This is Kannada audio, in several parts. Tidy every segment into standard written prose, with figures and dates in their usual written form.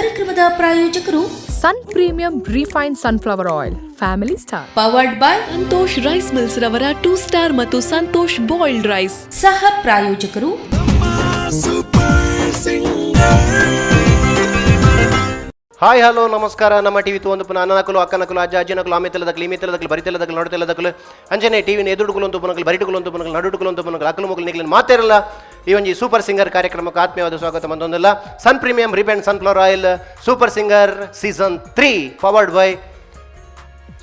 ಕಾರ್ಯಕ್ರಮದ ಪ್ರಾಯೋಜಕರು Sun premium refine sunflower oil, family star, powered by Santosh rice mills ರವರ 2 ಸ್ಟಾರ್ ಮತ್ತು ಸಂತೋಷ್ ಬಾಯ್ಲ್ಡ್ ರೈಸ್. ಸಹ ಪ್ರಾಯೋಜಕರು ಹಾಯ್ ಹಲೋ ನಮಸ್ಕಾರ. ನಮ್ಮ ಟಿವಿ ಒಂದು ಪುನಃ ಅನನಕಲು ಅಕ್ಕನಕಲು ಅಜ್ಜ ಅಜ್ಜನಕಲು ಆಮೆತೆಲ್ಲದಕ್ಕಲು ಇಮೆತೆಲ್ಲದಕ್ಕಲು ಬರಿತೆಲ್ಲದಕ್ಕಲು ನೋಡ್ತೆಲ್ಲದಕ್ಕಲು ಅಂಜನೆ ಟಿವಿನ ಎದುರುಡುಗಳು ಅಂತ ಪುನಕಲು ಬರಿಟುಗಳು ಅಂತ ಪುನಕಲು ನಡುಡುಗಳು ಅಂತ ಪುನಕಲು ಅಕ್ಕಲು ಮಕ್ಕಳು ನಿಗ್ಲಿನ ಮಾತೇರಲ್ಲ. ಈ ಒಂದು ಸೂಪರ್ ಸಿಂಗರ್ ಕಾರ್ಯಕ್ರಮಕ್ಕೆ ಆತ್ಮೀಯವಾದ ಸ್ವಾಗತ ಮಂದೊಂದಲ್ಲ. Sun premium refined sunflower oil super singer season 3 powered by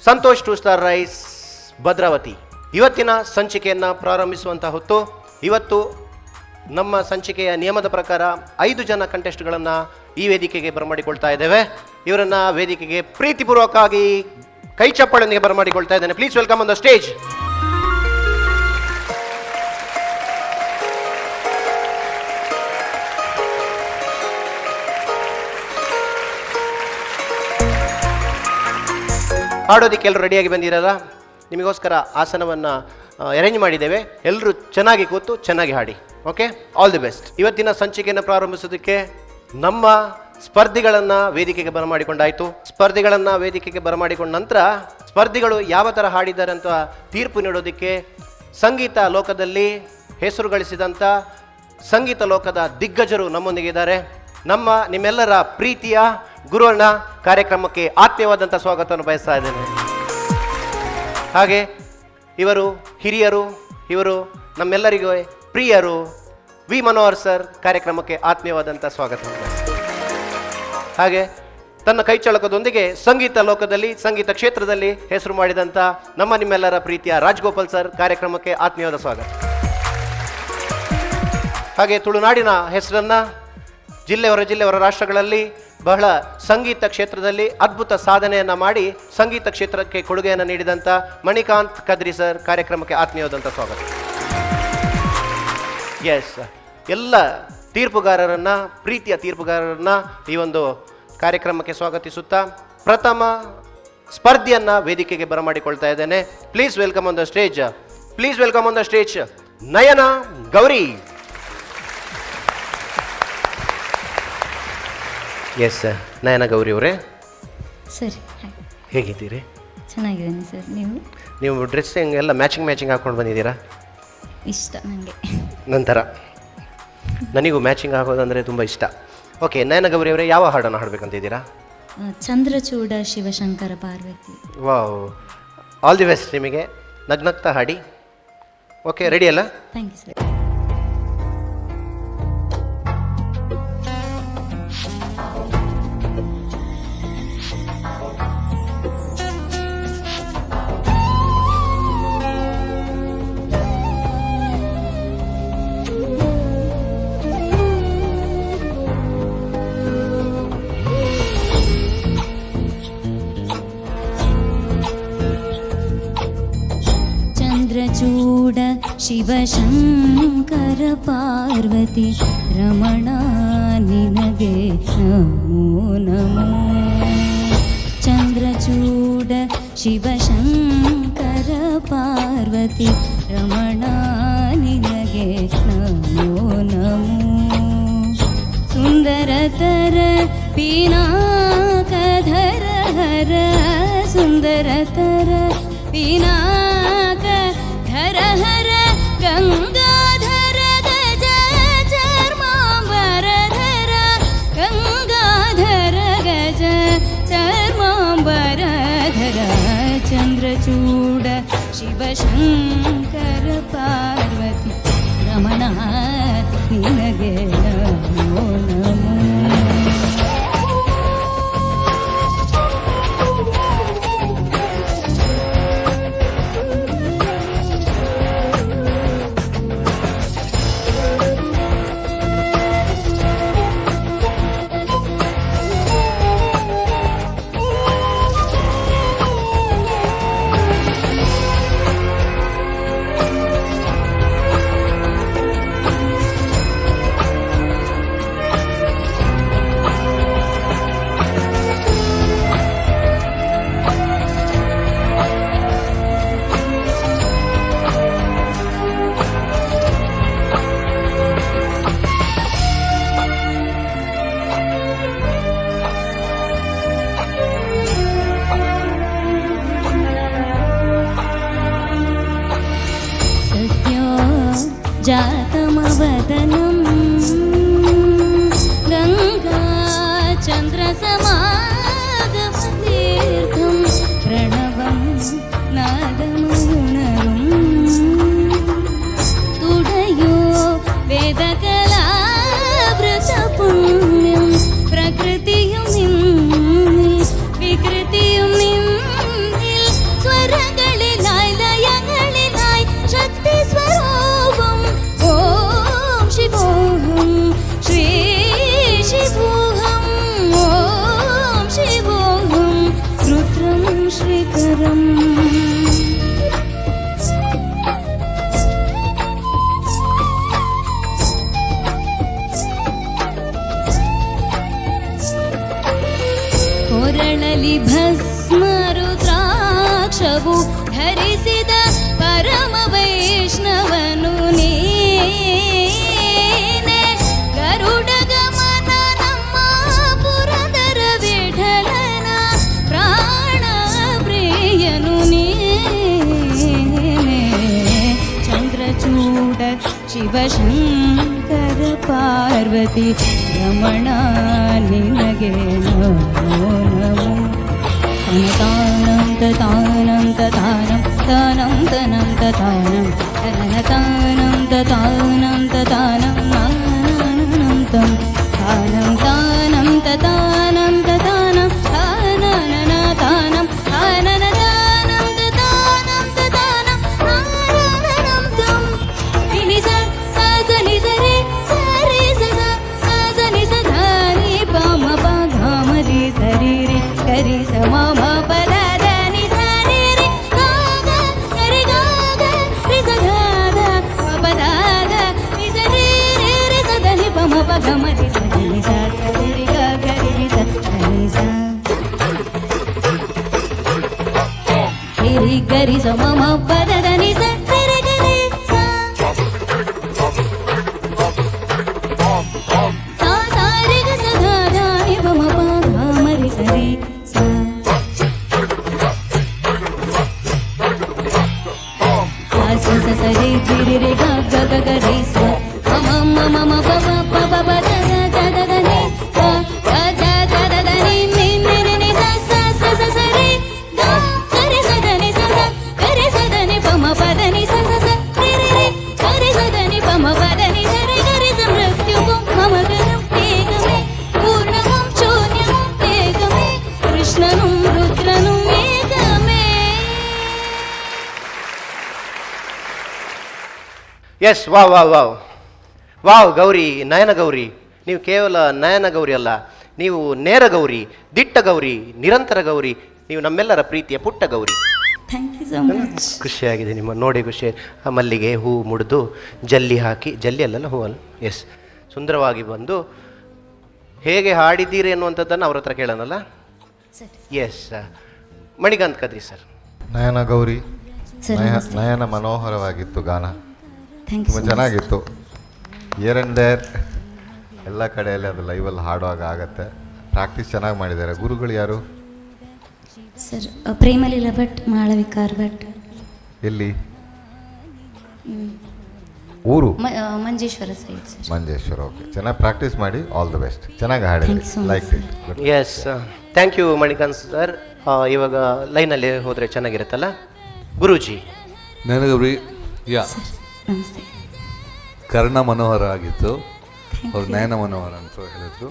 Santosh 2 star rice Bhadravathi. ಇವತ್ತಿನ ಸಂಚಿಕೆಯನ್ನು ಪ್ರಾರಂಭಿಸುವಂಥ ಹೊತ್ತು. ಇವತ್ತು ನಮ್ಮ ಸಂಚಿಕೆಯ ನಿಯಮದ ಪ್ರಕಾರ 5 ಜನ ಕಂಟೆಸ್ಟ್ಗಳನ್ನು ಈ ವೇದಿಕೆಗೆ ಬರಮಾಡಿಕೊಳ್ತಾ ಇದ್ದೇವೆ. ಇವರನ್ನು ವೇದಿಕೆಗೆ ಪ್ರೀತಿಪೂರ್ವಕವಾಗಿ ಕೈ ಚಪ್ಪಾಳೊಂದಿಗೆ ಬರಮಾಡಿಕೊಳ್ತಾ ಇದ್ದೇನೆ. Please welcome on the stage. ಹಾಡೋದಕ್ಕೆ ಎಲ್ಲರೂ ರೆಡಿಯಾಗಿ ಬಂದಿರಲ್ಲ. ನಿಮಗೋಸ್ಕರ ಆಸನವನ್ನು ಅರೇಂಜ್ ಮಾಡಿದ್ದೇವೆ. ಎಲ್ಲರೂ ಚೆನ್ನಾಗಿ ಕೂತು ಚೆನ್ನಾಗಿ ಹಾಡಿ. Okay, all the best. ಇವತ್ತಿನ ಸಂಚಿಕೆಯನ್ನು ಪ್ರಾರಂಭಿಸೋದಕ್ಕೆ ನಮ್ಮ ಸ್ಪರ್ಧಿಗಳನ್ನು ವೇದಿಕೆಗೆ ಬರಮಾಡಿಕೊಂಡಾಯಿತು. ಸ್ಪರ್ಧಿಗಳನ್ನು ವೇದಿಕೆಗೆ ಬರಮಾಡಿಕೊಂಡ ನಂತರ ಸ್ಪರ್ಧಿಗಳು ಯಾವ ಥರ ಹಾಡಿದ್ದಾರೆ ಅಂತ ತೀರ್ಪು ನೀಡೋದಕ್ಕೆ ಸಂಗೀತ ಲೋಕದಲ್ಲಿ ಹೆಸರು ಗಳಿಸಿದಂಥ ಸಂಗೀತ ಲೋಕದ ದಿಗ್ಗಜರು ನಮ್ಮೊಂದಿಗೆ ಇದ್ದಾರೆ. ನಿಮ್ಮೆಲ್ಲರ ಪ್ರೀತಿಯ ಗುರುವಣ್ಣ ಕಾರ್ಯಕ್ರಮಕ್ಕೆ ಆತ್ಮೀಯವಾದಂಥ ಸ್ವಾಗತವನ್ನು ಬಯಸ್ತಾ ಇದ್ದೇನೆ. ಹಾಗೆ ಇವರು ಹಿರಿಯರು, ಇವರು ನಮ್ಮೆಲ್ಲರಿಗೂ ಪ್ರಿಯರು. ವಿ ಮನೋಹರ್ ಸರ್ ಕಾರ್ಯಕ್ರಮಕ್ಕೆ ಆತ್ಮೀಯವಾದಂಥ ಸ್ವಾಗತ. ಹಾಗೆ ತನ್ನ ಕೈಚಳಕದೊಂದಿಗೆ ಸಂಗೀತ ಲೋಕದಲ್ಲಿ ಸಂಗೀತ ಕ್ಷೇತ್ರದಲ್ಲಿ ಹೆಸರು ಮಾಡಿದಂಥ ನಿಮ್ಮೆಲ್ಲರ ಪ್ರೀತಿಯ ರಾಜ್ಗೋಪಾಲ್ ಸರ್ ಕಾರ್ಯಕ್ರಮಕ್ಕೆ ಆತ್ಮೀಯವಾದ ಸ್ವಾಗತ. ಹಾಗೆ ತುಳುನಾಡಿನ ಹೆಸರನ್ನು ಜಿಲ್ಲೆಯವರ ರಾಷ್ಟ್ರಗಳಲ್ಲಿ ಬಹಳ ಸಂಗೀತ ಕ್ಷೇತ್ರದಲ್ಲಿ ಅದ್ಭುತ ಸಾಧನೆಯನ್ನು ಮಾಡಿ ಸಂಗೀತ ಕ್ಷೇತ್ರಕ್ಕೆ ಕೊಡುಗೆಯನ್ನು ನೀಡಿದಂಥ ಮಣಿಕಾಂತ್ ಕದ್ರಿ ಸರ್ ಕಾರ್ಯಕ್ರಮಕ್ಕೆ ಆತ್ಮೀಯವಾದಂಥ ಸ್ವಾಗತ. ಎಸ್, ಎಲ್ಲ ತೀರ್ಪುಗಾರರನ್ನು, ಪ್ರೀತಿಯ ತೀರ್ಪುಗಾರರನ್ನು ಈ ಒಂದು ಕಾರ್ಯಕ್ರಮಕ್ಕೆ ಸ್ವಾಗತಿಸುತ್ತಾ ಪ್ರಥಮ ಸ್ಪರ್ಧಿಯನ್ನು ವೇದಿಕೆಗೆ ಬರಮಾಡಿಕೊಳ್ತಾ ಇದ್ದೇನೆ. Please welcome on the stage Nayana Gowri. Yes, Nayana Gowri ಅವರೇ, ಸರಿ, ಹೇಗಿದ್ದೀರಿ? ಚೆನ್ನಾಗಿದ್ದೀನಿ ಸರ್. ನೀವು ಡ್ರೆಸ್ಸಿಂಗ್ ಎಲ್ಲ ಮ್ಯಾಚಿಂಗ್ ಹಾಕ್ಕೊಂಡು ಬಂದಿದ್ದೀರಾ? ಇಷ್ಟ ನನಗೆ. ನಂತರ ನನಗೂ ಮ್ಯಾಚಿಂಗ್ ಆಗೋದಂದರೆ ತುಂಬ ಇಷ್ಟ. ಓಕೆ, ನಯನ ಗೌರಿ ಅವರೇ, ಯಾವ ಹಾಡನ್ನು ಹಾಡಬೇಕಂತಿದ್ದೀರಾ? Chandrachuda Shivashankara Parvati. Wow, all the best ನಿಮಗೆ. ನಗ್ನಗ್ತಾ ಹಾಡಿ. ಓಕೆ, ರೆಡಿ ಅಲ್ಲ? Thank you sir. ಚೂಡ ಶಿವಶಂಕರ ಪಾರ್ವತಿ ರಮಣ ನಿನಗೆ ನಮೋ ನಮೋ. ಚಂದ್ರಚೂಡ ಶಿವಶಂಕರ ಪಾರ್ವತಿ ರಮಣ ನಿನಗೆ ನಮೋ ನಮೋ. ಸುಂದರತರ ಪಿನಾಕಧರ ಹರ ಸುಂದರತರ ಪಿನಾಕ ಹರ ಹರ ಗಂಗಾಧರ ಗಜ ಚರ್ಮಾಂಬರಧರ ಗಂಗಾಧರ ಗಜ ಚರ್ಮಾಂಬರಧರ. ಚಂದ್ರಚೂಡ ಶಿವಶಂಕರ ಪಾರ್ವತಿ ರಮಣ ನಿನಗೆ ನಮೋ ನಮೋ. जातमवदनं गङ्गा चन्द्रसमागमतीर्थं प्रणवं नादमयुणरुं तुडयो वेदकलावृतपुण्यं प्रकृतियुं निन्निल विकृतियुं निन्निल स्वरಗಳಿലായി ലയങ്ങളിലായി ശക്തി സ്വരൂപം ഓം ശിവോഹം ശ്രീ ശിവോഹം ഓം ശിവോഹം രുദ്രം ശ്രീകരം ಕೊರಳಲಿ ಭಸ್ಮ ರುದ್ರಾಕ್ಷವು ಧರಿಸಿದ ಪರಮ ವೈಷ್ಣವನು ನೀನೆ ಗರುಡ ಗಮನ ನಮ್ಮ ಪುರಂದರ ವಿಠಲನ ಪ್ರಾಣ ಪ್ರಿಯನು ನೀನೆ ಚಂದ್ರಚೂಡ ಶಿವಶಂಕರ ಪಾರ್ವತಿ ರಮಣ ನಿನಗೆ ನಮೋ ನಮೋ ತಾನಂ ತತಾನಂ ತಾನಂ ತನಂ ತತಾನಂ ತನನ ತಾನಂ ತತಾನಂ ತತಾನಂ ನಾನಂ ತಂ ತಾನಂ ತಾನಂ ತತಾನಂ ತತಾನಂ ತಾನನ ತಾನಂ ತಾನನ ತಾನಂ ತತಾನಂ ತತಾನಂ ನಾನಂ ತಂ ನಿನಿ ಸ ನಿ ಸ ರೇ ಸರಿ ಸ ಸ ನಿ ಸ ಧ ನಿ ಪ ಮ ಪ ಗ ಮ ರಿ ಸ ರಿ ರಿ ಕರಿ ಸ ಮ ಮ ಪ ದ ದ ನಿ ಸ ರಿ ರಿ ಗ ಗ ಸ ರಿ ಗ ಗ ರಿ ಸ ಗ ದ ಮ ಪ ದ ದ ನಿ ಸ ರಿ ರಿ ರಿ ಸ ದ ನಿ ಪ ಮ ಪ ಗ ಮ ರಿ ಸ ರಿ ನಿ ಸ ಸ ರಿ ಗ ಗ ರಿ ರಿ ಸ ದ ನಿ ಸ ರಿ ರಿ ಗ ರಿ ಸ ಮ ಮ ಪ ದ ದ ನಿ ಸ ರಿ ರಿ ಗ ರಿ ಸ सा सा रे ग ಸ ಧ ಧ ನಿ ಪ ಮ ಪ ಗ ಮ ರಿ ಸ ರಿ ಸ ಸ ಸ ಸ ರಿ ರಿ ರಿ ರಿ ಗ ಗ ಗ ಗ ರಿ ಸ ಮ ಮ ಮ ಮ ಪ ಪ ಪ ಪ ಪ ದ ದ ದ ದ ನಿ ಪ the the the the the ನಿ ನಿ ನಿ ನಿ ನಿ ಸ ಸ ಸ ಸ ಸ ರಿ ಗ ಗ ರಿ ಸ ದ ನಿ ಸ ಸ ಗ ರಿ ಸ ದ ನಿ ಪ ಮ ಪ ದ ನಿ ಸ ಸ ಸ ರಿ ರಿ ರಿ ಗ ರಿ ಸ ದ ನಿ ಪ ಮ ಪ ದ ನಿ ಸ ರಿ ಗ ರಿ ಸ ಮೃತ್ಯುವು ಮಮ ಗಣಂ ಏಕಮೇ ಪೂರ್ಣಮಂ ಶೂನ್ಯಮಂ ಏಕಮೇ ಕೃಷ್ಣನು ರುದ್ರನು ಏಕಮೇ. Yes wow wow wow wow Gowri, Nayana Gowri, ನೀವು ಕೇವಲ ನಯನ ಗೌರಿ ಅಲ್ಲ, ನೀವು ನೇರ ಗೌರಿ, ದಿಟ್ಟ ಗೌರಿ, ನಿರಂತರ ಗೌರಿ, ನೀವು ನಮ್ಮೆಲ್ಲರ ಪ್ರೀತಿಯ ಪುಟ್ಟ Gauri. Thank you so much. ಖುಷಿಯಾಗಿದೆ ನಿಮ್ಮ ನೋಡಿ, ಖುಷಿ. ಆ ಮಲ್ಲಿಗೆ ಹೂ ಮುಡಿದು ಜಲ್ಲಿ ಹಾಕಿ, ಜಲ್ಲಿ ಅಲ್ಲಲ್ಲ ಹೂವಲ್ಲ, ಎಸ್, ಸುಂದರವಾಗಿ ಬಂದು ಹೇಗೆ ಹಾಡಿದ್ದೀರಿ ಅನ್ನುವಂಥದ್ದನ್ನು ಅವ್ರ ಹತ್ರ ಕೇಳೋಣಲ್ಲ. Yes, Manikanth Kadri sir. Nayana Gowri, sir ನಮಸ್ತೆ. ನಯನ ಮನೋಹರವಾಗಿತ್ತು ಗಾನ, ಥ್ಯಾಂಕ್ ಯು ತುಂಬ ಸೊ ಮಚ್. ಚೆನ್ನಾಗಿತ್ತು. ಇಯರ್ ಆ್ಯಂಡ್ ದೇರ್ ಎಲ್ಲ ಕಡೆಯಲ್ಲಿ ಅದು ಲೈವಲ್ಲಿ ಹಾಡುವಾಗ ಆಗತ್ತೆ. ಪ್ರಾಕ್ಟೀಸ್ ಚೆನ್ನಾಗಿ ಮಾಡಿದ್ದಾರೆ. ಗುರುಗಳು ಯಾರು? ಸರ್ ಪ್ರೇಮಲೀಲಾ ಭಟ್, ಮಾಳವಿಕಾರ್ ಭಟ್, ಎಲ್ಲಿ ಊರು? Manjeshwar side sir. Manjeshwar. Okay, ಚೆನ್ನಾಗಿ ಪ್ರಾಕ್ಟೀಸ್ ಮಾಡಿ. All the best. ಚೆನ್ನಾಗಿ ಹಾಡಿದ್ರಿ. Thank you so much, like sir. It. Yes, thank you Manikanth sir. ಇವಾಗ ಲೈನಲ್ಲಿ ಹೋದರೆ ಚೆನ್ನಾಗಿರುತ್ತಲ್ಲ. ಗುರೂಜಿ. ನನಗವ್ರಿ ಯಾ ಸರ್ ನಮಸ್ತೆ. ಕರ್ಣ ಮನೋಹರ ಆಗಿತ್ತು, ಅವ್ರು ನಯನ ಮನೋಹರ ಅಂತ ಹೇಳಿದ್ರು.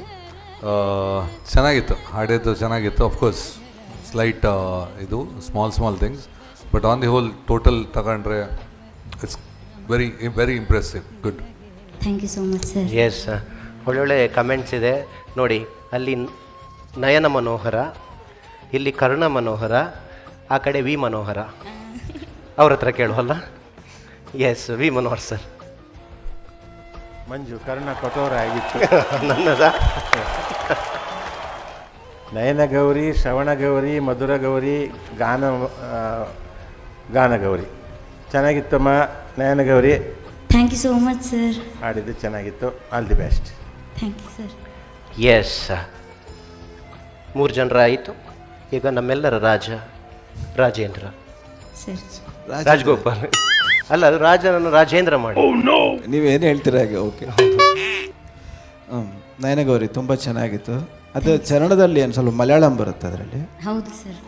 ಚೆನ್ನಾಗಿತ್ತು, ಹಾಡಿದ್ದು ಚೆನ್ನಾಗಿತ್ತು. ಅಫ್ಕೋರ್ಸ್ ಸ್ಲೈಟ್ ಇದು small things, but on the whole total ತಗೊಂಡ್ರೆ it's very very impressive, good. Thank you so much sir. Yes, ಒಳ್ಳೊಳ್ಳೆ ಕಮೆಂಟ್ಸ್ ಇದೆ ನೋಡಿ. ಅಲ್ಲಿ ನಯನ ಮನೋಹರ, ಇಲ್ಲಿ ಕರ್ಣ ಮನೋಹರ, ಆ ಕಡೆ ವಿ ಮನೋಹರ. ಅವ್ರ ಹತ್ರ ಕೇಳುವಲ್ಲ. Yes, V Manohar sir. ಮಂಜು ಕರ್ಣ ಕಠೋರ ಆಗಿತ್ತು. ನನ್ನದ ನಯನಗೌರಿ, ಶ್ರವಣಗೌರಿ, ಮಧುರಗೌರಿ, ಗಾನಗೌರಿ ಚೆನ್ನಾಗಿತ್ತಮ್ಮ. Nayanagowri thank you so much sir. ಹಾಡಿದ್ದು ಚೆನ್ನಾಗಿತ್ತು. All the best. Thank you sir. Yes, 3 ಜನರ ಆಯಿತು. ಈಗ ನಮ್ಮೆಲ್ಲರ ರಾಜೇಂದ್ರ ಸರ್ ರಾಜಗೋಪಾಲ್. ಅಲ್ಲ ಅದು ರಾಜನನ್ನು ರಾಜೇಂದ್ರ ಮಾಡಿ. ನೀವೇನು ಹೇಳ್ತೀರಾ ಹಾಗೆ. ಓಕೆ. ನಯನಗೌರಿ ತುಂಬ ಚೆನ್ನಾಗಿತ್ತು. ಅದು ಚರಣದಲ್ಲಿ ಏನು ಸ್ವಲ್ಪ ಮಲಯಾಳಂ ಬರುತ್ತೆ ಅದರಲ್ಲಿ. ಹೌದು ಸರ್.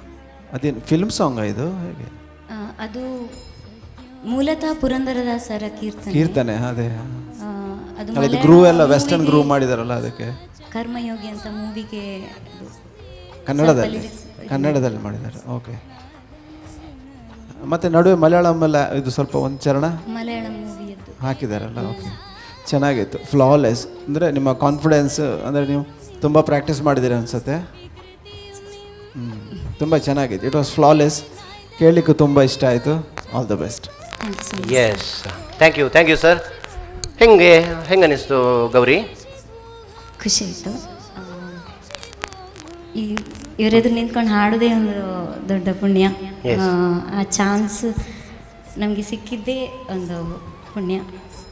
ಅದೇನು ಫಿಲ್ಮ್ ಸಾಂಗ್ ಇದು ಹೇಗೆ? ಅದು ಮೂಲತಃ ಪುರಂದರದಾಸರ ಕೀರ್ತನೆ. ಕೀರ್ತನೆ ಅದೇ. ಅದು ಅದು ಗ್ರೂ ಎಲ್ಲ ವೆಸ್ಟರ್ನ್ ಗ್ರೂ ಮಾಡಿದಾರಲ್ಲ ಅದಕ್ಕೆ. ಕರ್ಮಯೋಗಿ ಅಂತ ಮೂವಿಗೆ ಕನ್ನಡದಲ್ಲಿ ಮಾಡಿದ್ದಾರೆ. ಓಕೆ. ಮತ್ತು ನಡುವೆ ಮಲಯಾಳಂ ಎಲ್ಲ ಇದು ಸ್ವಲ್ಪ ಒಂದು ಚರಣ ಮಲಯಾಳಂ ಮೂವಿಯದ್ದು ಹಾಕಿದಾರಲ್ಲ. ಓಕೆ, ಚೆನ್ನಾಗಿತ್ತು. ಫ್ಲಾಲೆಸ್ ಅಂದರೆ ನಿಮ್ಮ ಕಾನ್ಫಿಡೆನ್ಸ್ ಅಂದರೆ ನೀವು ತುಂಬ ಪ್ರಾಕ್ಟೀಸ್ ಮಾಡಿದ್ದೀರಿ ಅನಿಸುತ್ತೆ. ತುಂಬ ಚೆನ್ನಾಗಿತ್ತು. It was flawless. ಕೇಳಲಿಕ್ಕೂ ತುಂಬ ಇಷ್ಟ ಆಯಿತು. All the best. Yes, thank you sir. ಹೆಂಗೆ ಅನಿಸ್ತು ಗೌರಿ? ಖುಷಿ ಆಯಿತು. ಈ ಇವರೆದುರು ನಿಂತ್ಕೊಂಡು ಹಾಡೋದೇ ಒಂದು ದೊಡ್ಡ ಪುಣ್ಯ. ಆ ಚಾನ್ಸ್ ನಮಗೆ ಸಿಕ್ಕಿದ್ದೇ ಒಂದು ಪುಣ್ಯ.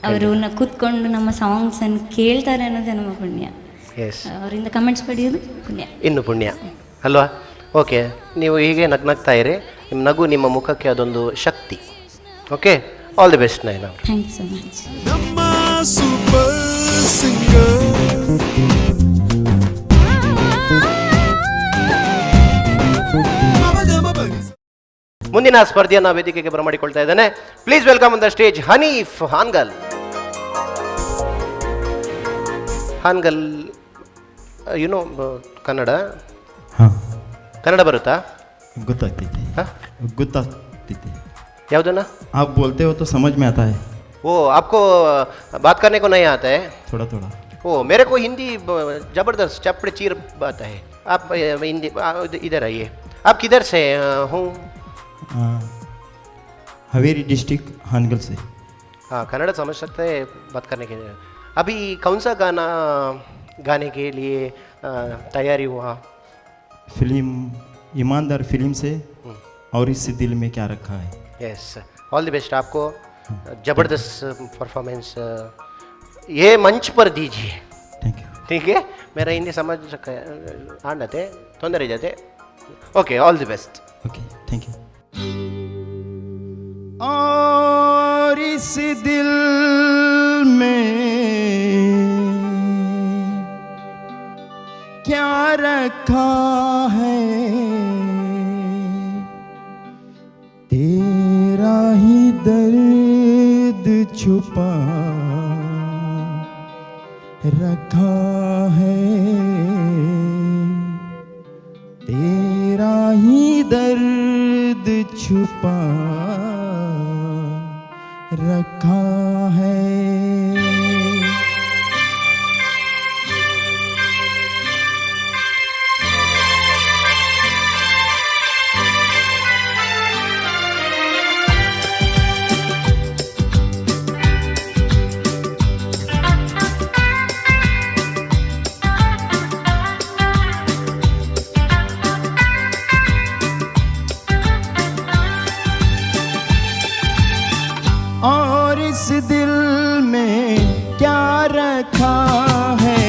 ಅವರು ಕೂತ್ಕೊಂಡು ನಮ್ಮ ಸಾಂಗ್ಸನ್ನು ಕೇಳ್ತಾರೆ ಅನ್ನೋದೇ ನಮ್ಮ ಪುಣ್ಯ. ಅವರಿಂದ ಕಮೆಂಟ್ಸ್ ಪಡೆಯೋದು ಪುಣ್ಯ, ಇನ್ನು ಪುಣ್ಯ ಅಲ್ವಾ? ಓಕೆ, ನೀವು ಹೀಗೆ ನಗ್ನಗ್ತಾ ಇರಿ. ನಿಮ್ಮ ನಗು ನಿಮ್ಮ ಮುಖಕ್ಕೆ ಅದೊಂದು ಶಕ್ತಿ. Okay, all the best Nayana. Thank you so much. ಮುಂದಿನ ಸ್ಪರ್ಧೆಯನ್ನು ವೇದಿಕೆಗೆ ಬರಮಾಡಿಕೊಳ್ತಾ ಇದ್ದಾನೆ. Please welcome on the stage Hanif Hangal. Hangal, you know Kannada? Kannada ಬರುತ್ತಾ? ಗೊತ್ತಾಗ್ತೈತೆ. ಯಾವುದನ್ನ? आप बोलते हो तो समझ में आता है. ओ, आपको बात करने को नहीं आता है? थोड़ा थोड़ा. ओ, मेरे को हिंदी जबरदस्त चपड़ चीर आता है. आप हिंदी इधर आइए. आप किधर से हूँ? हवेरी डिस्ट्रिक्ट हानगल से. हाँ, कन्नड़ समझ सकते हैं बात करने के लिए. अभी कौन सा गाना गाने के लिए तैयारी हुआ? फिल्म ईमानदार फिल्म से और इस दिल में क्या रखा है. यस, ऑल द बेस्ट आपको. जबरदस्त परफॉर्मेंस ये मंच पर दीजिए. Thank you. ठीक है, मेरा हिंदी समझ आते ತೊಂದರೆ जाते. Okay, all the best. Okay, thank you. और इस दिल में क्या रखा है, तेरा ही दर्द छुपा रखा है, तेरा ही दर्द छुपा रखा है. और इस दिल में क्या रखा है,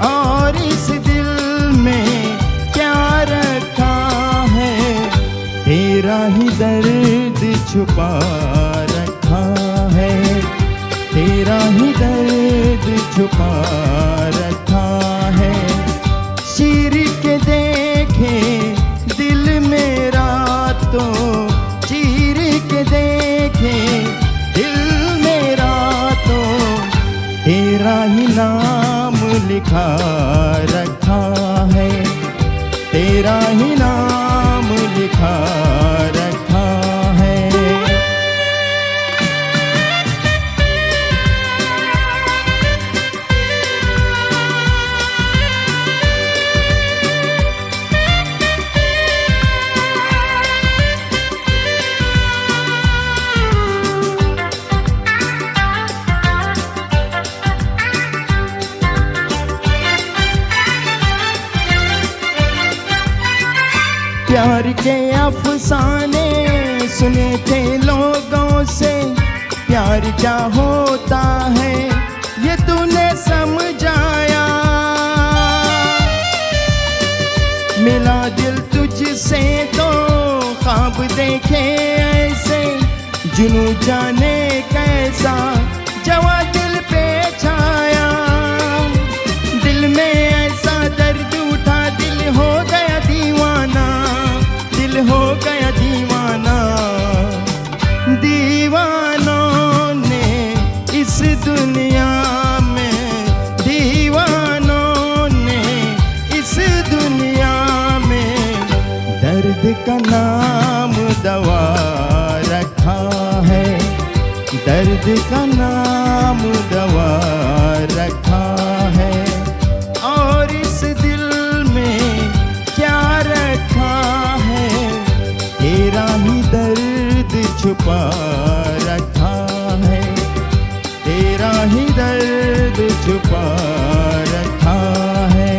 और इस दिल में क्या रखा है, तेरा ही दर्द छुपा रखा है, तेरा ही दर्द छुपा रखा है. चीर के देखे दिल मेरा तो, चीर के देखे दिल मेरा तो, तेरा ही नाम लिखा रखा है, तेरा ही नाम लिखा रखा है. प्यार के अफसाने सुने थे लोगों से, प्यार क्या होता है ये तूने समझाया. मिला दिल तुझसे तो ख्वाब देखे ऐसे, जुनू जाने कैसा जवा दिल पे छाया, दिल में ऐसा दर्द उठा, दिल हो गया दीवाना, दिल हो गया दीवाना। दीवानों ने इस दुनिया में, दीवानों ने इस दुनिया में दर्द का नाम दवा रखा है, दर्द का नाम दवा रखा है। और इस दिल में क्या रखा है, तेरा ही दर्द छुपा रखा है, तेरा ही दर्द छुपा रखा है।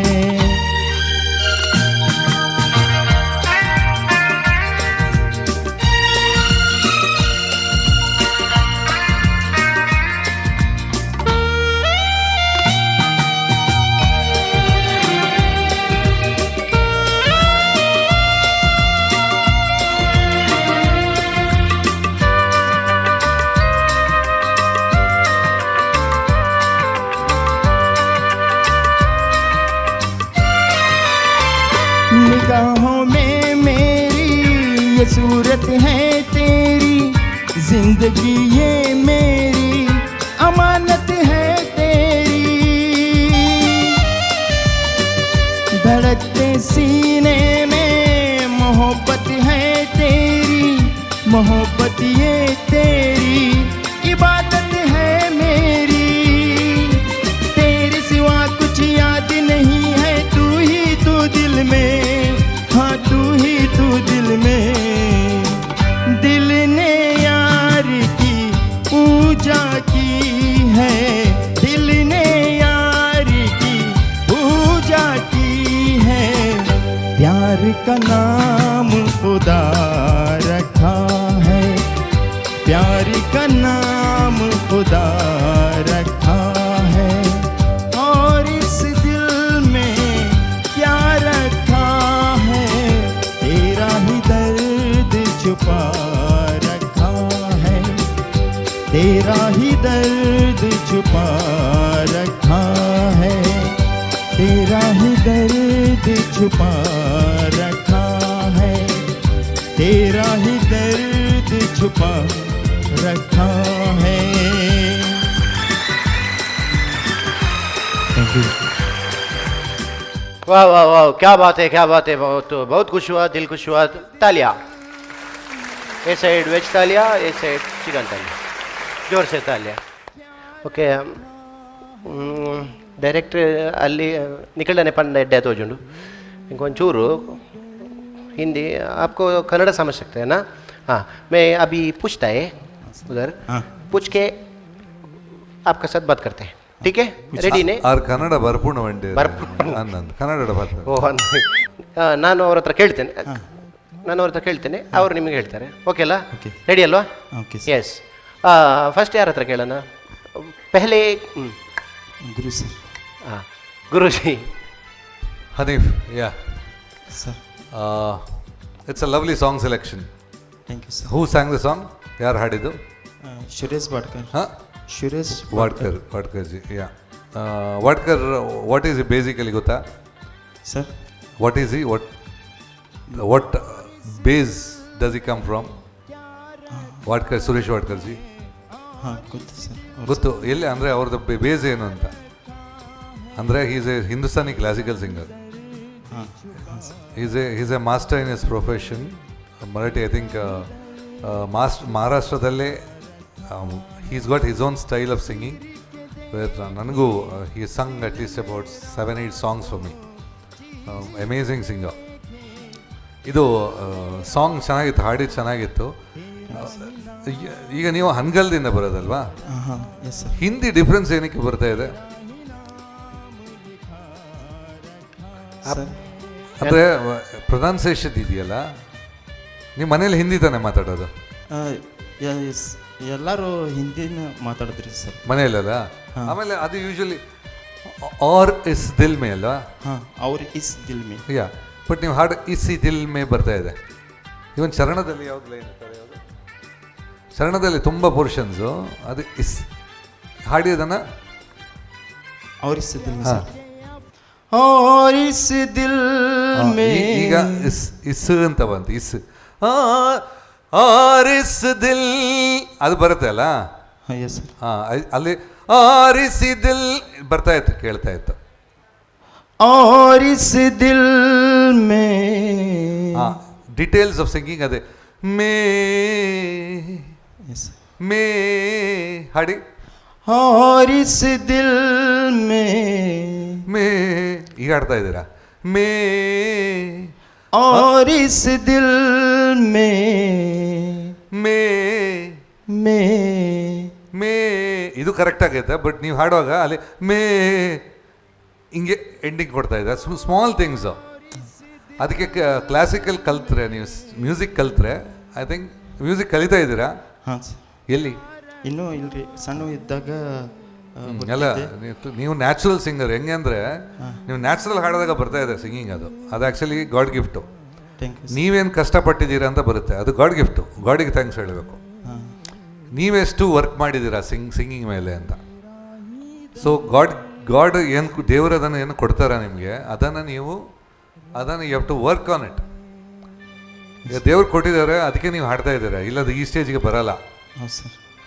निगाहों में मेरी ये सूरत है तेरी, जिंदगी ये मेरी अमानत है तेरी। धड़कते सीने में मोहब्बत है तेरी, मोहब्बत ये तेरी इबादत है मेरी। तेरे सिवा कुछ याद नहीं है, तू ही तू दिल में, हाँ तू ही तू दिल में। दिल ने यार की पूजा की है, दिल ने यार की पूजा की है। प्यार का नाम खुदा रखा है, प्यार का नाम खुदा रखा है। और इस दिल में क्या रखा है, तेरा ही दर्द छुपा रखा है, तेरा ही दर्द छुपा रखा है, तेरा ही दर्द छुपा रखा है, तेरा ही दर्द छुपा रखा है। Thank you. वाह वाह वाह, क्या बात है, क्या बात है। बहुत बहुत खुश हुआ, दिल खुश हुआ। तालिया, ए साइड वेज तालिया, ए साइड चिकन तालिया, जोर से तालिया। ಓಕೆ, ಡೈರೆಕ್ಟ್ ಅಲ್ಲಿ ನಿಖಿಲನೆ ಪಂಡ ಎಡ್ಡೆ ತೋಜುಂಡು इंకొंचूरू हिंदी आपको कन्नड़ समझ सकते हैं ना? हाँ, मैं अभी पूछता है उधर, पूछ के आपका साथ बात करते हैं, ठीक है? रेडी ने ಆರ್ ಕನ್ನಡ ಬರ್ಪೂರ್ಣ ವಂಡೆ ಅನ್ನಂದು ಕನ್ನಡ ಬರ್ತಾರೆ. ಓಹ್, ನಾನು ಅವ್ರ ಹತ್ರ ಕೇಳ್ತೇನೆ, ಅವರು ನಿಮಗೆ ಹೇಳ್ತಾರೆ. ಓಕೆ ಅಲ್ಲ? ರೆಡಿ ಅಲ್ವಾ? ಎಸ್. ಫಸ್ಟ್ ಯಾರ ಹತ್ರ ಕೇಳೋಣ? ಪೆಹಲೆ गुरु सर। हाँ, गुरु जी। Hanif, yeah. Sir. It's a lovely song selection. Thank you, sir. Who sang the song? ಯಾರು ಹಾಡಿದ್ದು? Suresh Wadkar. Huh? Suresh Wadkar ji, yeah. Wadkar, what is he basically ಗೊತ್ತಾ? Sir. What is he? What base does he come from? Wadkar, Suresh Varadkar G. ಹಾಂ, ಗೊತ್ತು ಸರ್. ಗೊತ್ತು. ಎಲ್ಲಿ ಅಂದರೆ ಅವ್ರದ್ದು ಬೇಸ್ ಏನು ಅಂತ ಅಂದರೆ is a Hindustani classical singer. Is a master in his profession. Marathi, I think ಮಹಾರಾಷ್ಟ್ರದಲ್ಲೇ he's got his own style of singing. ನನಗೂ he sung at least about 7-8 songs for me. Amazing singer. ಇದು ಸಾಂಗ್ ಚೆನ್ನಾಗಿತ್ತು, ಹಾಡಿದ್ದು ಚೆನ್ನಾಗಿತ್ತು. ಈಗ ನೀವು ಹನ್ಗಲ್ದಿಂದ ಬರೋದಲ್ವಾ? ಹಿಂದಿ ಡಿಫ್ರೆನ್ಸ್ ಏನಕ್ಕೆ ಬರ್ತಾ ಇದೆ? ಅಂದರೆ ಪ್ರೊನೌನ್ಸಿಯೇಷನ್ ಇದೆಯಲ್ಲ, ನೀವು ಮನೇಲಿ ಹಿಂದಿ ತಾನೇ ಮಾತಾಡೋದು? ಎಲ್ಲರೂ ಹಿಂದಿನ ಮಾತಾಡಿದ್ರಿ ಸರ್ ಮನೆಯಲ್ಲ. ಆಮೇಲೆ ಅದು ಯೂಶಲಿ और इस दिल में ಅಲ್ವಾ? ಹಾಂ, और इस दिल में. ಯಾ, ಬಟ್ ನೀವು ಹಾಡು ಇಸ್ ಈ ದಿಲ್ ಮೇ ಬರ್ತಾ ಇದೆ. ಇವನ್ ಚರಣದಲ್ಲಿ ಯಾವ್ದು ಲೈನ್ ಇರ್ತಾರೆ? ಯಾವುದು ಶರಣದಲ್ಲಿ ತುಂಬ ಪೋರ್ಷನ್ಸು ಅದು ಹಾಡಿ ಅದನ್ನು और इस दिल में हाँ। और इस दिल में ಈಗ ಇಸ್ ಅಂತ ಬಂತು ಆರ್ ಇಸ್ ದಿಲ್ ಅದು ಬರುತ್ತೆ ಅಲ್ಲ. हाँ यस सर. ಅಲ್ಲಿ ಆರಿಸಿ ದಿಲ್ ಬರ್ತಾ ಇತ್ತು, ಕೇಳ್ತಾ ಇತ್ತು. और इस दिल में ಡೀಟೇಲ್ಸ್ ಆಫ್ ಸಿಂಗಿಂಗ್ ಅದೇ ಮೇ yes. ಮೇ ಹಾಡಿ. और इस दिल में ಮೇ ಈಗ ಆಡ್ತಾ ಇದ್ದೀರಾ ಮೇ. और इस दिल में ಮೇ में ಇದು ಕರೆಕ್ಟ್ ಆಗೈತೆ. ಬಟ್ ನೀವು ಹಾಡುವಾಗ ಅಲ್ಲಿ ಮೇ ಹಿಂಗೆ ಎಂಡಿಂಗ್ ಕೊಡ್ತಾ ಇದ್ದ. Small things. ಅದಕ್ಕೆ ಕ್ಲಾಸಿಕಲ್ ಕಲ್ತ್ರೆ, ನೀವು ಮ್ಯೂಸಿಕ್ ಕಲ್ತ್ರೆ, ಐ ಥಿಂಕ್ ಮ್ಯೂಸಿಕ್ ಕಲಿತಾ ಇದ್ದೀರಾ? ಹಾಂ ಸರ್. ಎಲ್ಲಿ? ಇನ್ನೂ ಇಲ್ರಿ, ಸಣ್ಣ ಇದ್ದಾಗ ಅಲ್ಲ, ನೀವು ನ್ಯಾಚುರಲ್ ಸಿಂಗರ್. ಹೆಂಗೆ ಅಂದರೆ ನೀವು ನ್ಯಾಚುರಲ್ ಹಾಡಿದಾಗ ಬರ್ತಾ ಇದೆ ಸಿಂಗಿಂಗ್. ಅದು ಆ್ಯಕ್ಚುಲಿ ಗಾಡ್ ಗಿಫ್ಟು. ನೀವೇನು ಕಷ್ಟಪಟ್ಟಿದ್ದೀರಾ ಅಂತ ಬರುತ್ತೆ, ಅದು ಗಾಡ್ ಗಿಫ್ಟು. ಗಾಡಿಗೆ ಥ್ಯಾಂಕ್ಸ್ ಹೇಳಬೇಕು. ನೀವೆಷ್ಟು ವರ್ಕ್ ಮಾಡಿದ್ದೀರಾ ಸಿಂಗಿಂಗ್ ಮೇಲೆ ಅಂತ. ಸೊ ಗಾಡ್ ಏನು ದೇವರು ಅದನ್ನು ಏನು ಕೊಡ್ತಾರ ನಿಮಗೆ, ಅದನ್ನು you have to work on it. ಈಗ ದೇವ್ರು ಕೊಟ್ಟಿದ್ದಾರೆ, ಅದಕ್ಕೆ ನೀವು ಹಾಡ್ತಾ ಇದ್ದೀರಾ, ಇಲ್ಲದ ಈ ಸ್ಟೇಜ್ಗೆ ಬರಲ್ಲ.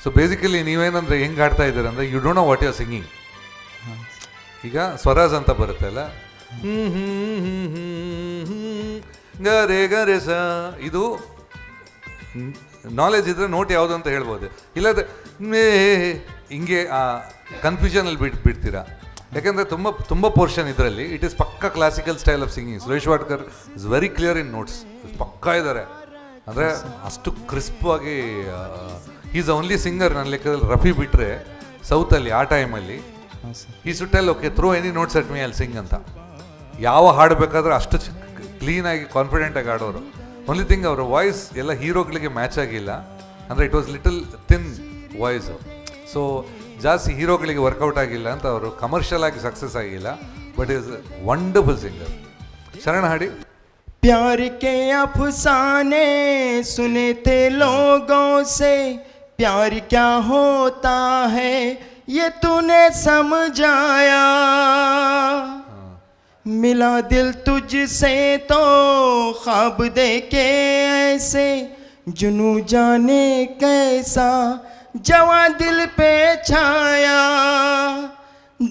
ಸೊ ಬೇಸಿಕಲಿ ನೀವೇನಂದ್ರೆ ಹೆಂಗೆ ಹಾಡ್ತಾ ಇದ್ದೀರಾ ಅಂದರೆ you don't know what you are singing. ಈಗ ಸ್ವರಾಜ್ ಅಂತ ಬರುತ್ತೆ ಅಲ್ಲ, ಗರೆ ಗರೆ ಸ, ಇದು ನಾಲೆಜ್ ಇದ್ರೆ ನೋಟ್ ಯಾವುದು ಅಂತ ಹೇಳ್ಬೋದು. ಇಲ್ಲದೆ ಮೇ ಹಿಂಗೆ ಕನ್ಫ್ಯೂಷನಲ್ಲಿ ಬಿಡ್ತೀರಾ. ಯಾಕೆಂದರೆ ತುಂಬ ಪೋರ್ಷನ್ ಇದರಲ್ಲಿ ಇಟ್ ಈಸ್ ಪಕ್ಕ classical style of singing. Suresh Varadkar is very clear in notes, ಪಕ್ಕಾ ಇದ್ದಾರೆ. ಅಂದರೆ ಅಷ್ಟು ಕ್ರಿಸ್ಪ್ ಆಗಿ. ಈಸ್ ಓನ್ಲಿ ಸಿಂಗರ್ ನನ್ನ ಲೆಕ್ಕದಲ್ಲಿ, ರಫಿ ಬಿಟ್ಟರೆ ಸೌತಲ್ಲಿ ಆ ಟೈಮಲ್ಲಿ ಈ ಸುಟ್ಟಲ್ಲಿ okay throw any notes at me ಅಲ್ಲಿ ಸಿಂಗ್ ಅಂತ. ಯಾವ ಹಾಡು ಬೇಕಾದ್ರೆ ಅಷ್ಟು ಕ್ಲೀನಾಗಿ ಕಾನ್ಫಿಡೆಂಟಾಗಿ ಆಡೋರು. ಓನ್ಲಿ ಥಿಂಗ್ ಅವರ ವಾಯ್ಸ್ ಎಲ್ಲ ಹೀರೋಗಳಿಗೆ ಮ್ಯಾಚ್ ಆಗಿಲ್ಲ. ಅಂದರೆ it was little thin voice. So ಜಾಸ್ತಿ ಹೀರೋಗಳಿಗೆ ವರ್ಕೌಟ್ ಆಗಿಲ್ಲ ಅಂತ ಅವರು ಕಮರ್ಷಿಯಲ್ ಆಗಿ ಸಕ್ಸಸ್ ಆಗಿಲ್ಲ. But is wonderful singer. ಶರಣ ಹಾಡಿ. प्यार के अफसाने सुने थे लोगों से, प्यार क्या होता है ये तूने समझाया. मिला दिल तुझसे तो ख्वाब देखे ऐसे, जुनू जाने कैसा जवां दिल पे छाया.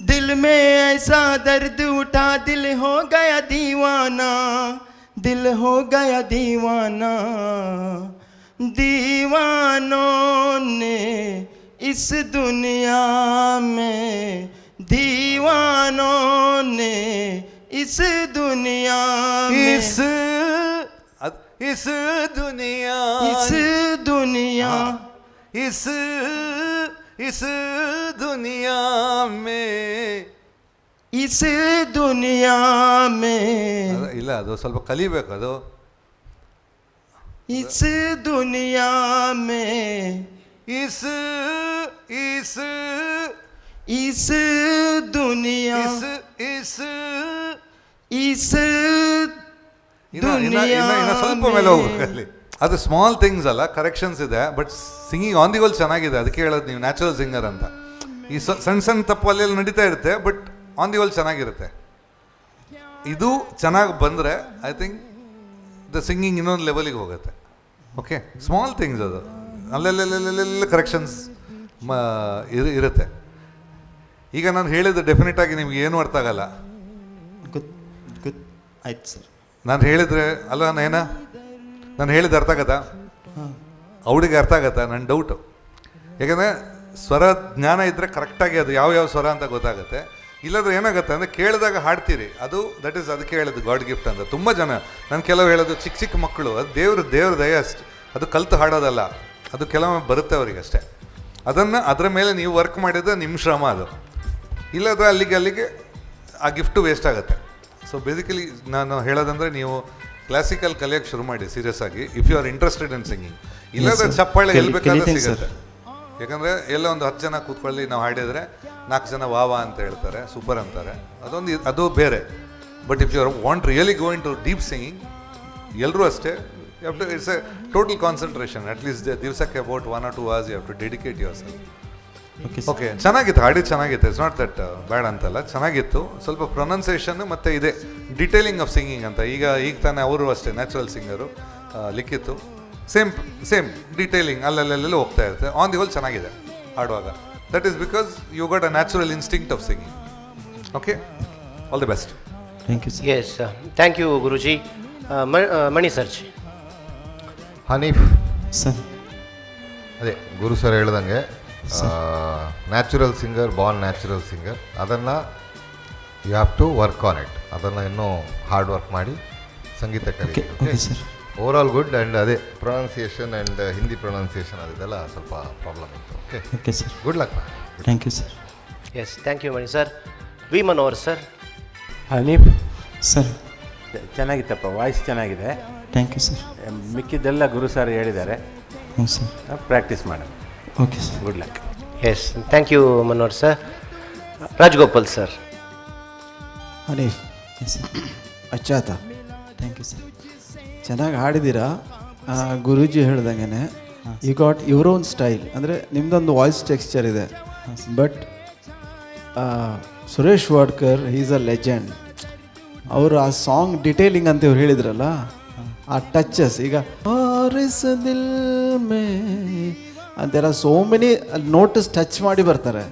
दिल में ऐसा दर्द उठा, दिल हो गया दीवाना, दिल हो गया दीवाना. दीवानों ने इस दुनिया में, दीवानों ने इस दुनिया में, इस दुनिया इस दुनिया इस दुनिया में, इस दुनिया में, ಇಲ್ಲ ಅದು ಸ್ವಲ್ಪ ಕಲಿಬೇಕು. ಅದು इस दुनिया में, इस इस इस दुनिया, इस इस ಇನ್ನ ಸ್ವಲ್ಪ ಮೇಲೆ ಹೋಗ್ಬೇಕು ಅಲ್ಲಿ. ಅದು ಸ್ಮಾಲ್ ಥಿಂಗ್ಸ್ ಅಲ್ಲ, ಕರೆಕ್ಷನ್ಸ್ ಇದೆ. But singing on the whole ಚೆನ್ನಾಗಿದೆ. ಅದಕ್ಕೆ ಹೇಳೋದು ನೀವು ನ್ಯಾಚುರಲ್ ಸಿಂಗರ್ ಅಂತ. ಈ ಸಣ್ಣ ಸಣ್ಣ ತಪ್ಪಲ್ಲಿ ನಡೀತಾ ಇರುತ್ತೆ, ಬಟ್ ಆನ್ ದಿ ಹೋಲ್ ಚೆನ್ನಾಗಿರುತ್ತೆ. ಇದು ಚೆನ್ನಾಗಿ ಬಂದರೆ ಐ ಥಿಂಕ್ ದ ಸಿಂಗಿಂಗ್ ಇನ್ನೊಂದು ಲೆವೆಲಿಗೆ ಹೋಗುತ್ತೆ. ಓಕೆ, ಸ್ಮಾಲ್ ಥಿಂಗ್ಸ್ ಅದು ಅಲ್ಲೆಲ್ಲ ಕರೆಕ್ಷನ್ಸ್ ಇರುತ್ತೆ. ಈಗ ನಾನು ಹೇಳಿದ್ದು ಡೆಫಿನೆಟ್ ಆಗಿ ನಿಮ್ಗೆ ಏನೂ ಅರ್ಥ ಆಗಲ್ಲ. ಆಯ್ತು ಸರ್. ನಾನು ಹೇಳಿದರೆ ಅಲ್ಲ ನಾನು ಹೇಳಿದ್ದು ಅರ್ಥ ಆಗತ್ತಾ? ಅವಳಿಗೆ ಅರ್ಥ ಆಗತ್ತಾ? ನನ್ನ ಡೌಟು. ಯಾಕಂದರೆ ಸ್ವರ ಜ್ಞಾನ ಇದ್ದರೆ ಕರೆಕ್ಟಾಗಿ ಅದು ಯಾವ ಸ್ವರ ಅಂತ ಗೊತ್ತಾಗುತ್ತೆ. ಇಲ್ಲಾಂದ್ರೆ ಏನಾಗುತ್ತೆ ಅಂದರೆ ಕೇಳಿದಾಗ ಹಾಡ್ತೀರಿ, ಅದು ದಟ್ ಈಸ್ ಅದಕ್ಕೆ ಹೇಳೋದು ಗಾಡ್ ಗಿಫ್ಟ್ ಅಂತ. ತುಂಬ ಜನ ನಾನು ಕೆಲವು ಹೇಳೋದು ಚಿಕ್ಕ ಮಕ್ಕಳು, ಅದು ದೇವ್ರ ದಯ ಅಷ್ಟು, ಅದು ಕಲ್ತು ಹಾಡೋದಲ್ಲ, ಅದು ಕೆಲವೊಮ್ಮೆ ಬರುತ್ತೆ ಅವರಿಗೆ ಅಷ್ಟೇ. ಅದರ ಮೇಲೆ ನೀವು ವರ್ಕ್ ಮಾಡಿದ್ರೆ ನಿಮ್ಮ ಶ್ರಮ ಅದು. ಇಲ್ಲಾಂದರೆ ಅಲ್ಲಿಗೆ ಆ ಗಿಫ್ಟು ವೇಸ್ಟ್ ಆಗುತ್ತೆ. ಸೊ ಬೇಸಿಕಲಿ ನಾನು ಹೇಳೋದಂದರೆ ನೀವು ಕ್ಲಾಸಿಕಲ್ ಕಲಿಯೋಕ್ಕೆ ಶುರು ಮಾಡಿ ಸೀರಿಯಸ್ ಆಗಿ, if you are interested in singing. ಇಲ್ಲಾಂದ್ರೆ ಚಪ್ಪಾಳೆ ಎಲ್ಲಿ ಬೇಕಾದ್ರೆ ಸಿಗುತ್ತೆ. ಯಾಕಂದರೆ ಎಲ್ಲ ಒಂದು 10 ಜನ ಕೂತ್ಕೊಳ್ಳಿ ನಾವು ಹಾಡಿದರೆ 4 ಜನ ವಾ ಅಂತ ಹೇಳ್ತಾರೆ, ಸೂಪರ್ ಅಂತಾರೆ, ಅದು ಬೇರೆ. But if you want really going to deep singing, ಎಲ್ಲರೂ ಅಷ್ಟೇ You have to, it's a total concentration. At least ದಿವಸಕ್ಕೆ about 1 or 2 hours you have to dedicate yourself. Okay ಚೆನ್ನಾಗಿತ್ತು, ಹಾಡಿದ್ದು ಚೆನ್ನಾಗಿತ್ತು. ಇಟ್ಸ್ ನಾಟ್ ದಟ್ ಬ್ಯಾಡ್ ಅಂತಲ್ಲ, ಚೆನ್ನಾಗಿತ್ತು. ಸ್ವಲ್ಪ ಪ್ರೊನೌನ್ಸಿಯೇಷನ್ ಮತ್ತು ಇದೆ ಡಿಟೇಲಿಂಗ್ ಆಫ್ ಸಿಂಗಿಂಗ್ ಅಂತ. ಈಗ ತಾನೇ ಅವರು ಅಷ್ಟೇ ನ್ಯಾಚುರಲ್ ಸಿಂಗರು ಲಿಖಿತ್ತು. ಸೇಮ್ ಡಿಟೇಲಿಂಗ್ ಅಲ್ಲೆಲ್ಲ ಹೋಗ್ತಾ ಇರುತ್ತೆ. ಆನ್ ದಿ ಹೋಲ್ ಚೆನ್ನಾಗಿದೆ ಹಾಡುವಾಗ. That is because you got a natural instinct of singing. Okay, all the best. Thank you sir. Yes, thank you ಗುರುಜಿ. ಮಣಿ ಸರ್ಜಿ. ಹನೀಫ್ ಸರ್, ಅದೇ ಗುರು ಸರ್ ಹೇಳ್ದಂಗೆ natural singer, born natural singer. ಅದನ್ನು you have to work on it. ಅದನ್ನು ಇನ್ನೂ ಹಾರ್ಡ್ ವರ್ಕ್ ಮಾಡಿ ಸಂಗೀತ ಕಲಿಕೆ. Over all good. ಆ್ಯಂಡ್ ಅದೇ ಪ್ರೊನೌನ್ಸಿಯೇಷನ್ ಆ್ಯಂಡ್ ಹಿಂದಿ ಪ್ರೊನೌನ್ಸಿಯೇಷನ್ ಅದೆಲ್ಲ ಸ್ವಲ್ಪ ಪ್ರಾಬ್ಲಮ್ ಇತ್ತು. Okay sir, good luck. Thank you sir. Yes, thank you Mani sir. V Manohar sir. Hanif sir, ಚೆನ್ನಾಗಿತ್ತಪ್ಪ, ವಾಯ್ಸ್ ಚೆನ್ನಾಗಿದೆ. Thank you sir. ಮಿಕ್ಕಿದ್ದೆಲ್ಲ ಗುರು ಸರ್ ಹೇಳಿದ್ದಾರೆ, ಹ್ಞೂ ಸರ್. ಪ್ರಾಕ್ಟೀಸ್ ಮಾಡೋಣ. Okay sir. Good luck. Yes, thank you Manohar sir. Rajagopal sir. Hanif ಅಚ್ಚಾತ, ಥ್ಯಾಂಕ್ ಯು ಸರ್. ಚೆನ್ನಾಗಿ ಹಾಡಿದ್ದೀರಾ. ಗುರೂಜಿ ಹೇಳ್ದಂಗೆ you got your own style. ಅಂದರೆ ನಿಮ್ಮದೊಂದು ವಾಯ್ಸ್ ಟೆಕ್ಸ್ಚರ್ ಇದೆ. But Suresh Varadkar is a legend. ಅವರು ಆ ಸಾಂಗ್ ಡಿಟೇಲಿಂಗ್ ಅಂತ ಇವ್ರು ಹೇಳಿದ್ರಲ್ಲ, ಆ ಟಚಸ್. ಈಗ ದಿಲ್ ಮೇ ಅಂತೆಲ್ಲ ಸೋ ಮೆನಿ ನೋಟಿಸ್ ಟಚ್ ಮಾಡಿ ಬರ್ತಾರೆ.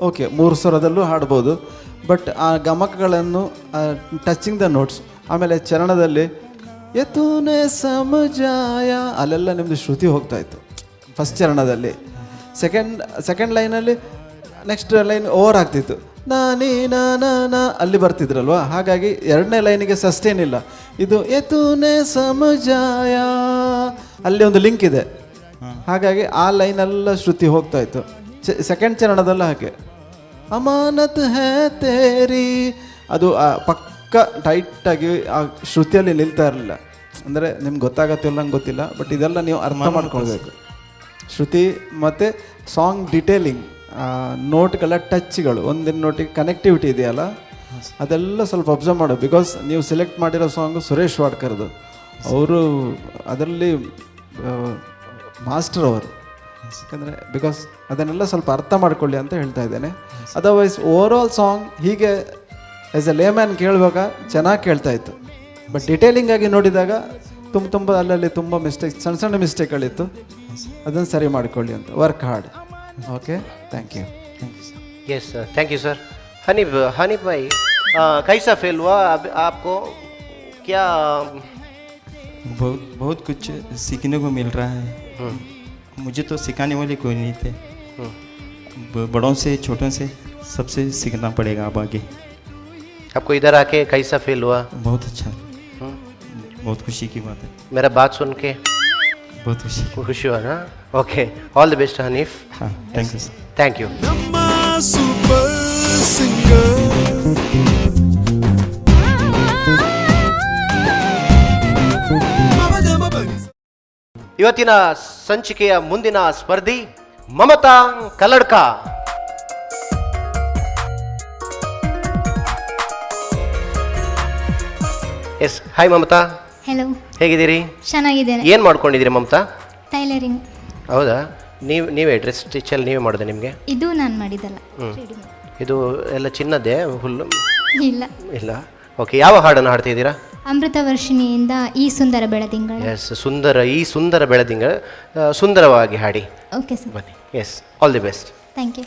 ಓಕೆ, 3 ಸ್ವರದಲ್ಲೂ ಹಾಡ್ಬೋದು. ಬಟ್ ಆ ಗಮಕಗಳನ್ನು ಟಚಿಂಗ್ ದ ನೋಟ್ಸ್, ಆಮೇಲೆ ಚರಣದಲ್ಲಿ ಯತೂನೆ ಸಮಜಾಯ ಅಲ್ಲೆಲ್ಲ ನಿಮ್ಮದು ಶ್ರುತಿ ಹೋಗ್ತಾಯಿತ್ತು ಫಸ್ಟ್ ಚರಣದಲ್ಲಿ. ಸೆಕೆಂಡ್ ಲೈನಲ್ಲಿ ನೆಕ್ಸ್ಟ್ ಲೈನ್ ಓವರ್ ಆಗ್ತಿತ್ತು. ನಾನಿ ನಾ ಅಲ್ಲಿ ಬರ್ತಿದ್ರಲ್ವ, ಹಾಗಾಗಿ 2ನೇ ಲೈನಿಗೆ ಸಸ್ಟೇನ್ ಇಲ್ಲ. ಇದು ಯತೂನೆ ಸಮಜಾಯ ಅಲ್ಲಿ ಒಂದು ಲಿಂಕ್ ಇದೆ, ಹಾಗಾಗಿ ಆ ಲೈನೆಲ್ಲ ಶ್ರುತಿ ಹೋಗ್ತಾಯಿತ್ತು. ಸೆಕೆಂಡ್ ಚರಣದಲ್ಲ ಹಾಗೆ ಅಮಾನತ್ ಹೇ ತೇರಿ ಅದು ಪಕ್ಕ ಟೈಟಾಗಿ ಆ ಶ್ರುತಿಯಲ್ಲಿ ನಿಲ್ತಾ ಇರಲಿಲ್ಲ. ಅಂದರೆ ನಿಮ್ಗೆ ಗೊತ್ತಾಗತ್ತಿಲ್ಲ, ನಂಗೆ ಗೊತ್ತಿಲ್ಲ, ಬಟ್ ಇದೆಲ್ಲ ನೀವು ಅರ್ಥ ಮಾಡ್ಕೊಳ್ಬೇಕು. ಶ್ರುತಿ ಮತ್ತು ಸಾಂಗ್ ಡಿಟೇಲಿಂಗ್, ನೋಟ್ಗಳ ಟಚ್ಗಳು, ಒಂದಿನ ನೋಟಿಗೆ ಕನೆಕ್ಟಿವಿಟಿ ಇದೆಯಲ್ಲ, ಅದೆಲ್ಲ ಸ್ವಲ್ಪ ಅಬ್ಸರ್ವ್ ಮಾಡು. ಬಿಕಾಸ್ ನೀವು ಸೆಲೆಕ್ಟ್ ಮಾಡಿರೋ ಸಾಂಗು ಸುರೇಶ್ ವಾಡ್ಕರ್ದು. ಅವರು ಅದರಲ್ಲಿ ಮಾಸ್ಟರ್ ಅವರು. ಯಾಕಂದರೆ ಬಿಕಾಸ್ ಅದನ್ನೆಲ್ಲ ಸ್ವಲ್ಪ ಅರ್ಥ ಮಾಡ್ಕೊಳ್ಳಿ ಅಂತ ಹೇಳ್ತಾ ಇದ್ದೇನೆ. ಅದರ್ವೈಸ್ ಓವರ್ ಆಲ್ ಸಾಂಗ್ ಹೀಗೆ ಆ್ಯಸ್ ಎ ಲೇಮ್ಯಾನ್ ಕೇಳುವಾಗ ಚೆನ್ನಾಗಿ ಕೇಳ್ತಾ ಇತ್ತು. ಬಟ್ ಡಿಟೇಲಿಂಗ್ ಆಗಿ ನೋಡಿದಾಗ ತುಂಬ ಅಲ್ಲಲ್ಲಿ ತುಂಬ ಸಣ್ಣ ಮಿಸ್ಟೇಕ್ಗಳಿತ್ತು. ಅದನ್ನು ಸರಿ ಮಾಡಿಕೊಳ್ಳಿ ಅಂತ. Work hard. Okay, thank you. Yes sir, thank you sir. Hanif भाई, कैसा फील हुआ आपको? क्या बहुत कुछ सीखने को मिल रहा है. मुझे तो सिखाने वाले कोई नहीं थे. बड़ों से छोटों से सबसे सीखना पड़ेगा अब आगे. आपको इधर आके कैसा फील हुआ? बहुत अच्छा, बहुत खुशी की बात है. मेरा बात सुन के बहुत खुशी हुआ ना. Okay, all the best Hanif. हाँ, थैंक यू. Thank you. ಇವತ್ತಿನ ಸಂಚಿಕೆಯ ಮುಂದಿನ ಸ್ಪರ್ಧಿ Mamata Kalladka. Yes, hi Mamata. Hello, ಹೇಗಿದ್ದೀರಿ? ಚೆನ್ನಾಗಿದ್ದೇನೆ. ಏನು ಮಾಡ್ಕೊಂಡಿದ್ದೀರಿ ಮಮತಾ? ಟೈಲರಿಂಗ್. ಹೌದಾ? ನೀವೇ ಡ್ರೆಸ್ ಸ್ಟಿಚಲ್ಲಿ ನೀವೇ ಮಾಡಿದೆ? ನಿಮಗೆ ಇದು ನಾನು ಮಾಡಿದ್ದಲ್ಲ. ಇದು ಎಲ್ಲ ಚಿನ್ನದೇ ಹುಲ್ಲು? ಇಲ್ಲ. ಓಕೆ, ಯಾವ ಹಾಡನ್ನು ಹಾಡ್ತಿದ್ದೀರಾ? ಅಮೃತ ವರ್ಷಿಣಿಯಿಂದ ಈ ಸುಂದರ ಬೆಳದಿಂಗಳ. ಎಸ್, ಈ ಸುಂದರ ಬೆಳದಿಂಗಳ ಸುಂದರವಾಗಿ ಹಾಡಿ. Okay sir. ಬನ್ನಿ. Yes, all the best. Thank you.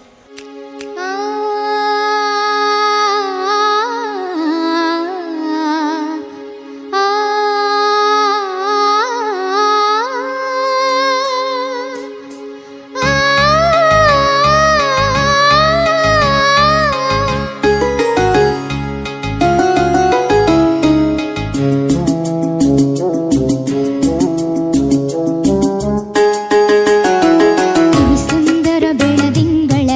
ಸುಂದರ ಬೆಳದಿಂಗಳ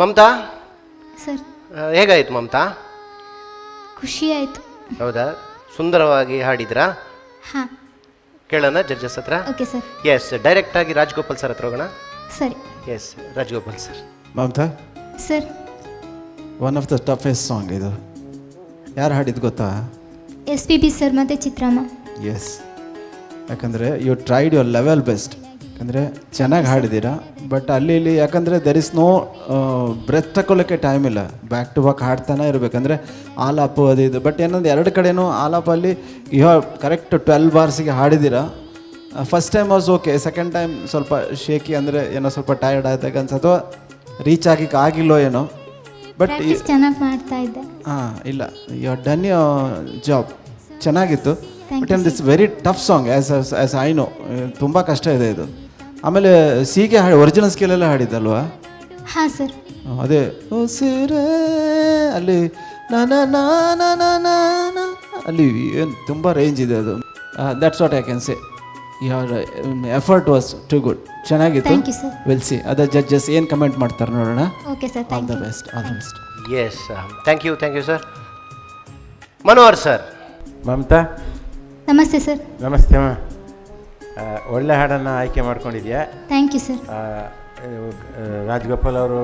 ಮಮತಾ ಸರ್ ಹೇಗಾಯಿತು ಮಮತಾ? ಖುಷಿ ಆಯಿತು. ಹೌದಾ? ಸುಂದರವಾಗಿ ಹಾಡಿದ್ರಾ? ಹಾಂ ಕೇಳೋಣ ಜಡ್ಜಸ್ ಹತ್ರ. Okay sir. ಎಸ್, ಡೈರೆಕ್ಟಾಗಿ ರಾಜ್ಗೋಪಾಲ್ ಸರ್ ಹತ್ರ ಹೋಗೋಣ. ಸರಿ. Yes, Rajgopal sir. Mamata, sir one of the toughest song ಇದು. ಯಾರು ಹಾಡಿದ್ದು ಗೊತ್ತಾ? SPB ಸರ್ ಮತ್ತು ಚಿತ್ರಮ್ಮ. ಎಸ್, ಯಾಕಂದರೆ you tried your level best. ಯಾಕಂದರೆ ಚೆನ್ನಾಗಿ ಹಾಡಿದ್ದೀರಾ, ಬಟ್ ಅಲ್ಲಿ ಇಲ್ಲಿ ಯಾಕಂದರೆ ದೆರ್ ಇಸ್ ನೋ ಬ್ರೆತ್ ತಗೊಳ್ಳೋಕ್ಕೆ ಟೈಮ್ ಇಲ್ಲ. ಬ್ಯಾಕ್ ಟು ಬ್ಯಾಕ್ ಹಾಡ್ತಾನೆ ಇರಬೇಕಂದ್ರೆ ಆಲಾಪು ಅದು ಇದು. ಬಟ್ ಏನಂದ್ರೆ ಎರಡು ಕಡೆನೂ ಆಲಾಪಲ್ಲಿ ಯು ಹ್ಯಾವ್ ಕರೆಕ್ಟ್ 12 ಬಾರ್ಸಿಗೆ ಹಾಡಿದ್ದೀರಾ. First time was okay, second time ಸ್ವಲ್ಪ ಶೇಕಿ, ಅಂದರೆ ಏನೋ ಸ್ವಲ್ಪ ಟಯರ್ಡ್ ಆಯ್ತಾಗ ಅನ್ಸ, ಅಥವಾ ರೀಚ್ ಆಗಿಕ್ಕೆ ಆಗಿಲ್ಲೋ ಏನೋ. ಬಟ್ ಚೆನ್ನಾಗಿ ಮಾಡ್ತಾ ಇದ್ದೆ. ಹಾಂ, ಇಲ್ಲ, you are done your job, ಚೆನ್ನಾಗಿತ್ತು. But and it's very tough song as I know. ತುಂಬ ಕಷ್ಟ ಇದೆ ಇದು. ಆಮೇಲೆ ಸಿಗೆ ಹಾಡಿ ಒರಿಜಿನಲ್ ಸ್ಕೇಲಲ್ಲೇ ಹಾಡಿದ್ದಲ್ವಾ? ಹಾಂ ಸರ್. ಅದೇ ಉಸಿರೇ ಅಲ್ಲಿ ಅಲ್ಲಿ ಏನು ತುಂಬ ರೇಂಜ್ ಇದೆ ಅದು. That's what I can say. Your effort was too good. ಚೆನ್ನಾಗಿತ್ತು. Thank you sir. Will see other judges ಏನು ಕಮೆಂಟ್ ಮಾಡ್ತಾರೆ ನೋಡೋಣ. Okay sir, all the best, all the best. Yes, thank you sir. Manohar sir. Mamata, ನಮಸ್ತೆ ಸರ್. ನಮಸ್ತೆ ಅಮ್ಮ. ಒಳ್ಳೆ ಹಾಡನ್ನು ಆಯ್ಕೆ ಮಾಡ್ಕೊಂಡಿದ್ಯಾ. Thank you sir. ರಾಜ್ಗೋಪಾಲ್ ಅವರು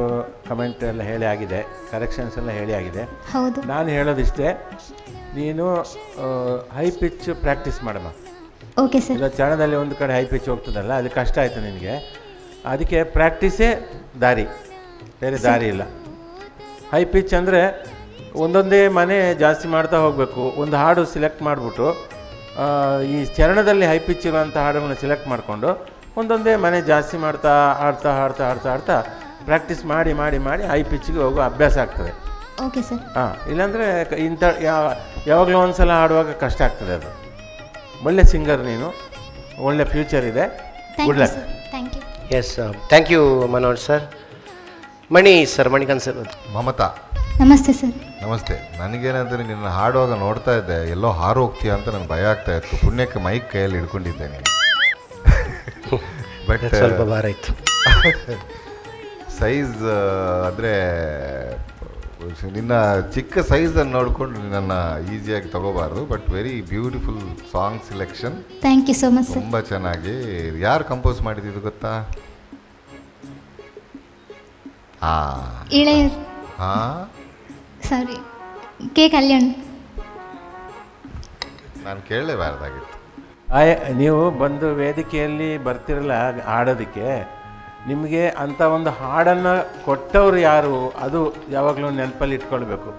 ಕಮೆಂಟ್ ಎಲ್ಲ ಹೇಳಿ ಆಗಿದೆ, ಕರೆಕ್ಷನ್ಸ್ ಎಲ್ಲ ಹೇಳಿ ಆಗಿದೆ. ಹೌದು. ನಾನು ಹೇಳೋದಿಷ್ಟೇ, ನೀನು ಹೈ ಪಿಚ್ ಪ್ರಾಕ್ಟೀಸ್ ಮಾಡಮ್ಮ. Okay sir. ಈಗ ಚರಣದಲ್ಲಿ ಒಂದು ಕಡೆ ಹೈ ಪಿಚ್ ಹೋಗ್ತದಲ್ಲ, ಅದು ಕಷ್ಟ ಆಯಿತು ನಿನಗೆ. ಅದಕ್ಕೆ ಪ್ರಾಕ್ಟೀಸೇ ದಾರಿ, ಬೇರೆ ದಾರಿ ಇಲ್ಲ. ಹೈ ಪಿಚ್ ಅಂದರೆ ಒಂದೊಂದೇ ಮನೆ ಜಾಸ್ತಿ ಮಾಡ್ತಾ ಹೋಗಬೇಕು. ಒಂದು ಹಾಡು ಸಿಲೆಕ್ಟ್ ಮಾಡಿಬಿಟ್ಟು ಈ ಚರಣದಲ್ಲಿ ಹೈ ಪಿಚ್ ಇರುವಂಥ ಹಾಡುಗಳನ್ನ ಸಿಲೆಕ್ಟ್ ಮಾಡಿಕೊಂಡು ಒಂದೊಂದೇ ಮನೆ ಜಾಸ್ತಿ ಮಾಡ್ತಾ ಆಡ್ತಾ ಆಡ್ತಾ ಆಡ್ತಾ ಆಡ್ತಾ ಪ್ರಾಕ್ಟೀಸ್ ಮಾಡಿ ಮಾಡಿ ಮಾಡಿ ಹೈ ಪಿಚ್ಗೆ ಹೋಗೋ ಅಭ್ಯಾಸ ಆಗ್ತದೆ. Okay sir. ಹಾಂ, ಇಲ್ಲಾಂದರೆ ಇಂಥ ಯಾವಾಗಲೂ ಒಂದು ಸಲ ಹಾಡುವಾಗ ಕಷ್ಟ ಆಗ್ತದೆ. ಅದು ಒಳ್ಳೆ ಸಿಂಗರ್ ನೀನು, ಒಳ್ಳೆ ಫ್ಯೂಚರ್ ಇದೆ. Good luck. Thank you. Yes, thank you Manohar sir. Mani sir, Manikanth sir. Mamata, ನಮಸ್ತೆ ಸರ್. ನಮಸ್ತೆ. ನನಗೇನಂದರೆ ನಿನ್ನ ಹಾಡುವಾಗ ನೋಡ್ತಾ ಇದ್ದೆ, ಎಲ್ಲೋ ಹಾರು ಹೋಗ್ತೀಯ ಅಂತ ನನಗೆ ಭಯ ಆಗ್ತಾ ಇತ್ತು. ಪುಣ್ಯಕ್ಕೆ ಮೈಕ್ ಕೈಯಲ್ಲಿ ಹಿಡ್ಕೊಂಡಿದ್ದೇನೆ. ಬಟ್ ಸ್ವಲ್ಪ ಭಾರ ಇತ್ತು. ಸೈಜ್ ಅಂದರೆ ನಿನ್ನ ಚಿಕ್ಕ ಸೈಜನ್ನು ನೋಡಿಕೊಂಡು ನಿನ್ನನ್ನು ಈಸಿಯಾಗಿ ತಗೋಬಾರ್ದು. But very beautiful song selection. Thank you so much sir. ತುಂಬ ಚೆನ್ನಾಗಿ. ಯಾರು ಕಂಪೋಸ್ ಮಾಡಿದ್ದು ಗೊತ್ತಾ? ಇಳೆಯ ಸಾರಿ, ಕೆ ಕಲ್ಯಾಣ್. ನಾನು ಕೇಳಲೇಬಾರ್ದಾಗಿತ್ತು. ನೀವು ಬಂದು ವೇದಿಕೆಯಲ್ಲಿ ಬರ್ತಿರಲ್ಲ ಹಾಡೋದಕ್ಕೆ, ನಿಮಗೆ ಅಂಥ ಒಂದು ಹಾಡನ್ನು ಕೊಟ್ಟವರು ಯಾರು, ಅದು ಯಾವಾಗಲೂ ನೆನಪಲ್ಲಿ ಇಟ್ಕೊಳ್ಬೇಕು.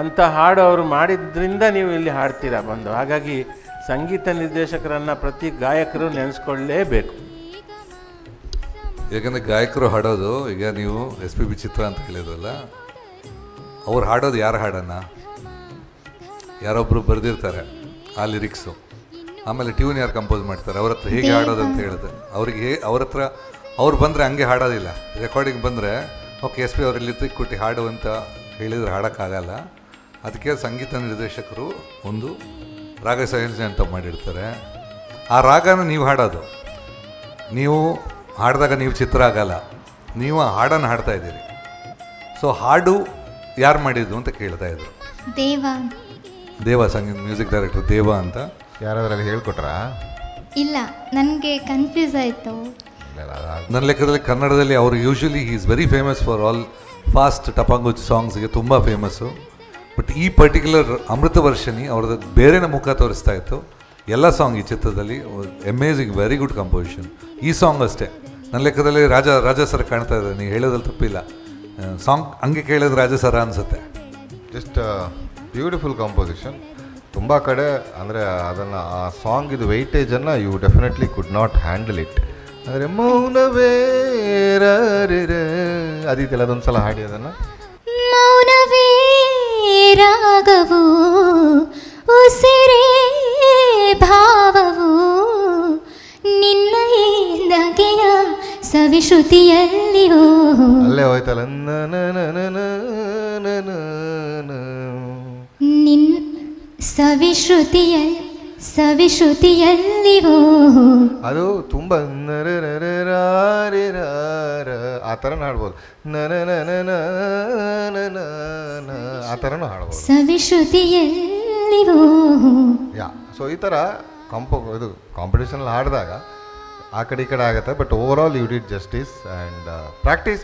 ಅಂಥ ಹಾಡು ಅವರು ಮಾಡಿದ್ರಿಂದ ನೀವು ಇಲ್ಲಿ ಹಾಡ್ತೀರಾ ಬಂದು. ಹಾಗಾಗಿ ಸಂಗೀತ ನಿರ್ದೇಶಕರನ್ನು ಪ್ರತಿ ಗಾಯಕರು ನೆನೆಸ್ಕೊಳ್ಳೇಬೇಕು. ಯಾಕಂದರೆ ಗಾಯಕರು ಹಾಡೋದು, ಈಗ ನೀವು SPB ಚಿತ್ರ ಅಂತ ಹೇಳಿದ್ರಲ್ಲ, ಅವ್ರು ಹಾಡೋದು ಯಾರು ಹಾಡನ್ನು ಯಾರೊಬ್ಬರು ಬರೆದಿರ್ತಾರೆ ಆ ಲಿರಿಕ್ಸು. ಆಮೇಲೆ ಟ್ಯೂನ್ ಯಾರು ಕಂಪೋಸ್ ಮಾಡ್ತಾರೆ, ಅವ್ರ ಹತ್ರ ಹೇಗೆ ಹಾಡೋದು ಅಂತ ಹೇಳಿದೆ. ಅವ್ರಿಗೆ ಅವ್ರ ಹತ್ರ ಅವ್ರು ಬಂದರೆ ಹಂಗೆ ಹಾಡೋದಿಲ್ಲ. ರೆಕಾರ್ಡಿಂಗ್ ಬಂದರೆ ಓಕೆ SPB ಅವ್ರಲ್ಲಿ ಲಿರಿಕ್ ಕೊಟ್ಟು ಹಾಡು ಅಂತ ಹೇಳಿದರೆ ಹಾಡೋಕ್ಕಾಗಲ್ಲ. ಅದಕ್ಕೆ ಸಂಗೀತ ನಿರ್ದೇಶಕರು ಒಂದು ರಾಗ ಸಂಯೋಜನೆ ಅಂತ ಮಾಡಿರ್ತಾರೆ. ಆ ರಾಗನ ನೀವು ಹಾಡೋದು. ನೀವು ಹಾಡಿದಾಗ ನೀವು ಚಿತ್ರ ಆಗಲ್ಲ, ನೀವು ಹಾಡನ್ನು ಹಾಡ್ತಾ ಇದ್ದೀರಿ. ಸೊ ಹಾಡು ಯಾರು ಮಾಡಿದ್ದು ಅಂತ ಕೇಳ್ತಾ ಇದ್ರು. ದೇವ ಸಂಗೀತ ಮ್ಯೂಸಿಕ್ ಡೈರೆಕ್ಟರ್ ದೇವ ಅಂತ. ಯಾರಾದ್ರಲ್ಲಿ ಹೇಳ್ಕೊಟ್ರಾ? ಇಲ್ಲ, ನನಗೆ ಕನ್ಫ್ಯೂಸ್ ಆಯಿತು. ನನ್ನ ಲೆಕ್ಕದಲ್ಲಿ ಕನ್ನಡದಲ್ಲಿ ಅವರು usually he is very famous for all fast ಟಪಾಂಗು ಸಾಂಗ್ಸ್ಗೆ ತುಂಬ ಫೇಮಸ್ಸು. ಬಟ್ ಈ ಪರ್ಟಿಕ್ಯುಲರ್ ಅಮೃತ ವರ್ಷಿಣಿ ಅವ್ರದ್ದು ಬೇರೆನ ಮುಖ ತೋರಿಸ್ತಾ ಇತ್ತು. ಎಲ್ಲ ಸಾಂಗ್ ಈ ಚಿತ್ರದಲ್ಲಿ ಅಮೇಝಿಂಗ್, ವೆರಿ ಗುಡ್ ಕಂಪೋಸಿಷನ್. ಈ ಸಾಂಗ್ ಅಷ್ಟೇ ನನ್ನ ಲೆಕ್ಕದಲ್ಲಿ ರಾಜ ಸರ ಕಾಣ್ತಾ ಇದ್ದಾರೆ. ನೀವು ಹೇಳೋದ್ರಲ್ಲಿ ತಪ್ಪಿಲ್ಲ. ಸಾಂಗ್ ಹಂಗೆ ಕೇಳಿದ್ರೆ ರಾಜ ಸರ ಅನಿಸುತ್ತೆ. Just beautiful composition. ತುಂಬ ಕಡೆ ಅಂದರೆ ಅದನ್ನು ಆ ಸಾಂಗಿದು ವೆಯ್ಟೇಜನ್ನು you definitely could not handle it. ಅಂದರೆ ಮೌನವೇ ಅದೀತಿಲ್ಲ, ಅದೊಂದು ಸಲ ಹಾಡಿ ಅದನ್ನು. ಮೌನವೇ ರಾಗವು, ಉಸಿರೇ ಭಾವವು, ನಿನ್ನ ನಗೆಯ ಸವಿಶ್ರುತಿಯಲ್ಲಿಯೋ. ಅಲ್ಲೇ ಹೋಯ್ತಲ್ಲ. ನಿನ್ನ ಸವಿಶ್ರುತಿಯ ಸವಿಶ್ರುತಿಯಲ್ಲಿವೋ ಅದು ತುಂಬ ಆ ಥರನೂ ಹಾಡ್ಬೋದು ಆ ಥರನೂ ಹಾಡ್ಬೋದು. ಸವಿಶ್ರುತಿಯಲ್ಲಿವೋ ಯಾ ಸೊ ಈ ಥರ ಇದು ಕಾಂಪಿಟೇಷನಲ್ಲಿ ಹಾಡಿದಾಗ ಆ ಕಡೆ ಈ ಕಡೆ ಆಗುತ್ತೆ. But over all you did justice and practice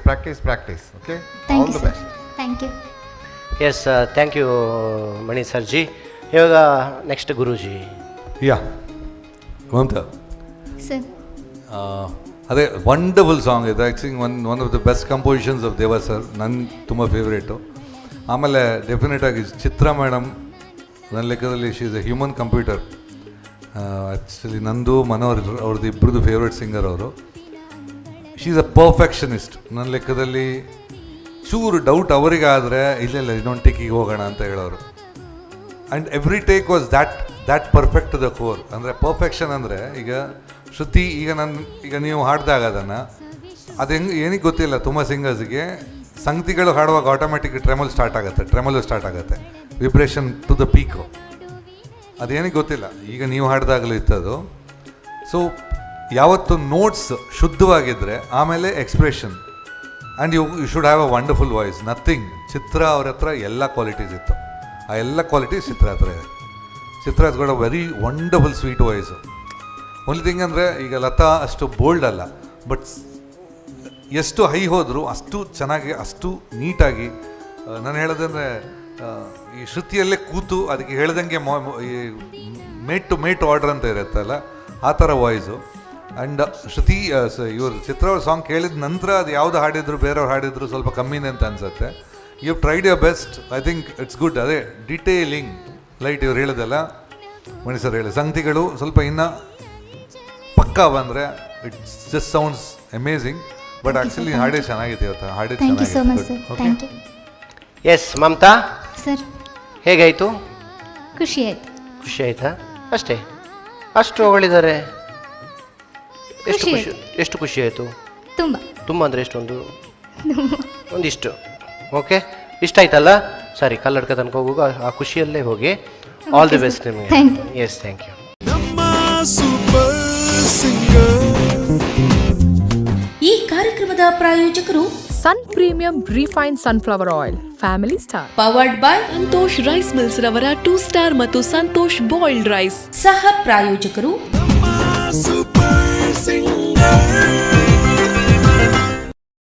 okay. All the best. Thank you. Yes thank you Mani ಸರ್ಜಿ. ಇವಾಗ ನೆಕ್ಸ್ಟ್ ಗುರೂಜಿ. ಯಾ ಮಮತಾ, ಸರ್ ಅದೇ ವಂಡರ್ಫುಲ್ ಸಾಂಗ್ ಇದು. Actually one of the best compositions of Deva sir, ನನ್ನ ತುಂಬ ಫೇವ್ರೇಟು. ಆಮೇಲೆ ಡೆಫಿನೆಟಾಗಿ ಚಿತ್ರಾ ಮೇಡಮ್ ನನ್ನ ಲೆಕ್ಕದಲ್ಲಿ she is a human computer. Actually ನಂದು ಮನೋಹರ್ ಅವ್ರದ್ದು ಇಬ್ಬರದು ಫೇವ್ರೇಟ್ ಸಿಂಗರ್ ಅವರು. She is a perfectionist. ನನ್ನ ಲೆಕ್ಕದಲ್ಲಿ ಚೂರು ಡೌಟ್ ಅವರಿಗಾದರೆ ಇಲ್ಲ ಇನ್ನೊಂದು ಟೇಕಿಗೆ ಹೋಗೋಣ ಅಂತ ಹೇಳೋರು. And every take was that perfect the core. ಅಂದರೆ ಪರ್ಫೆಕ್ಷನ್ ಅಂದರೆ ಈಗ ಶ್ರುತಿ ಈಗ ನೀವು ಹಾಡಿದಾಗ ಅದನ್ನು ಅದು ಏನಕ್ಕೆ ಗೊತ್ತಿಲ್ಲ ತುಂಬ ಸಿಂಗರ್ಸ್ಗೆ ಸಂಗತಿಗಳು ಹಾಡುವಾಗ ಆಟೋಮೆಟಿಕ್ ಟ್ರೆಮಲ್ ಸ್ಟಾರ್ಟ್ ಆಗುತ್ತೆ ವಿಬ್ರೇಷನ್ ಟು ದ ಪೀಕು. ಅದೇನಕ್ಕೆ ಗೊತ್ತಿಲ್ಲ, ಈಗ ನೀವು ಹಾಡಿದಾಗಲೂ ಇತ್ತದು. ಸೊ ಯಾವತ್ತು ನೋಟ್ಸ್ ಶುದ್ಧವಾಗಿದ್ದರೆ ಆಮೇಲೆ expression and you should have a wonderful voice. Nothing. Chitra ಅವ್ರ ಹತ್ರ ಎಲ್ಲ ಕ್ವಾಲಿಟೀಸ್ ಇತ್ತು. ಆ ಎಲ್ಲ ಕ್ವಾಲಿಟೀಸ್ ಚಿತ್ರ ಹತ್ರ ಇದೆ. Chitra has got a very wonderful sweet voice. Only thing ಅಂದರೆ ಈಗ ಲತಾ ಅಷ್ಟು ಬೋಲ್ಡ್ ಅಲ್ಲ, ಬಟ್ ಎಷ್ಟು ಹೈ ಹೋದರೂ ಅಷ್ಟು ಚೆನ್ನಾಗಿ ಅಷ್ಟು ನೀಟಾಗಿ. ನಾನು ಹೇಳೋದಂದರೆ ಈ ಶ್ರುತಿಯಲ್ಲೇ ಕೂತು ಅದಕ್ಕೆ ಹೇಳ್ದಂಗೆ ಈ ಮೇಟ್ ಟು ಆರ್ಡರ್ ಅಂತ ಇರುತ್ತಲ್ಲ ಆ ಥರ ವಾಯ್ಸು. ಆ್ಯಂಡ್ ಶ್ರುತಿ ಇವರು ಚಿತ್ರ ಅವ್ರ ಸಾಂಗ್ ಕೇಳಿದ ನಂತರ ಅದು ಯಾವುದು ಹಾಡಿದ್ರು ಬೇರೆಯವ್ರು ಹಾಡಿದ್ರು ಸ್ವಲ್ಪ ಕಮ್ಮಿನೇ ಅಂತ ಅನಿಸುತ್ತೆ. You tried your best. I think it's good. ಅದೇ ಡಿಟೇಲಿಂಗ್ ಲೈಟ್ ಇವ್ರು ಹೇಳೋದಲ್ಲ, ಮಣಿ ಸರ್ ಹೇಳಿ ಸಂಗತಿಗಳು ಸ್ವಲ್ಪ ಇನ್ನೂ ಪಕ್ಕಾ ಬಂದರೆ it's just sounds amazing. But actually ಹಾಡೇ ಚೆನ್ನಾಗಿದೆ ಇವತ್ತು. ಹಾಡೇ ಚೆನ್ನಾಗಿದೆ. ಎಸ್ ಮಮತಾ ಸರ್, ಹೇಗಾಯಿತು? ಖುಷಿ ಆಯ್ತು. ಖುಷಿ ಆಯಿತಾ? ಅಷ್ಟೇ? ಅಷ್ಟು ಹೊಗಳಿದ್ದಾರೆ. ಎಷ್ಟು ಖುಷಿ ಆಯಿತು? ತುಂಬ ಅಂದರೆ ಎಷ್ಟೊಂದು ಒಂದಿಷ್ಟು. ಓಕೆ, ಇಷ್ಟ ಆಯ್ತಲ್ಲ? ಸರಿ, ಕಲ್ಲಡ್ಕ ತನಕ ಹೋಗುವಾಗ ಆ ಖುಷಿಯಲ್ಲೇ ಹೋಗಿ. ಆಲ್ ದಿ ಬೆಸ್ಟ್ ನಿಮಗೆ. Yes, thank you. ಈ ಕಾರ್ಯಕ್ರಮದ ಪ್ರಾಯೋಜಕರು Sun premium refined sunflower oil, family star. Powered by Santosh rice mills ರವರ 2 ಸ್ಟಾರ್ ಮತ್ತು ಸಂತೋಷ್ ಬಾಯ್ಲ್ಡ್ ರೈಸ್. ಸಹ ಪ್ರಾಯೋಜಕರು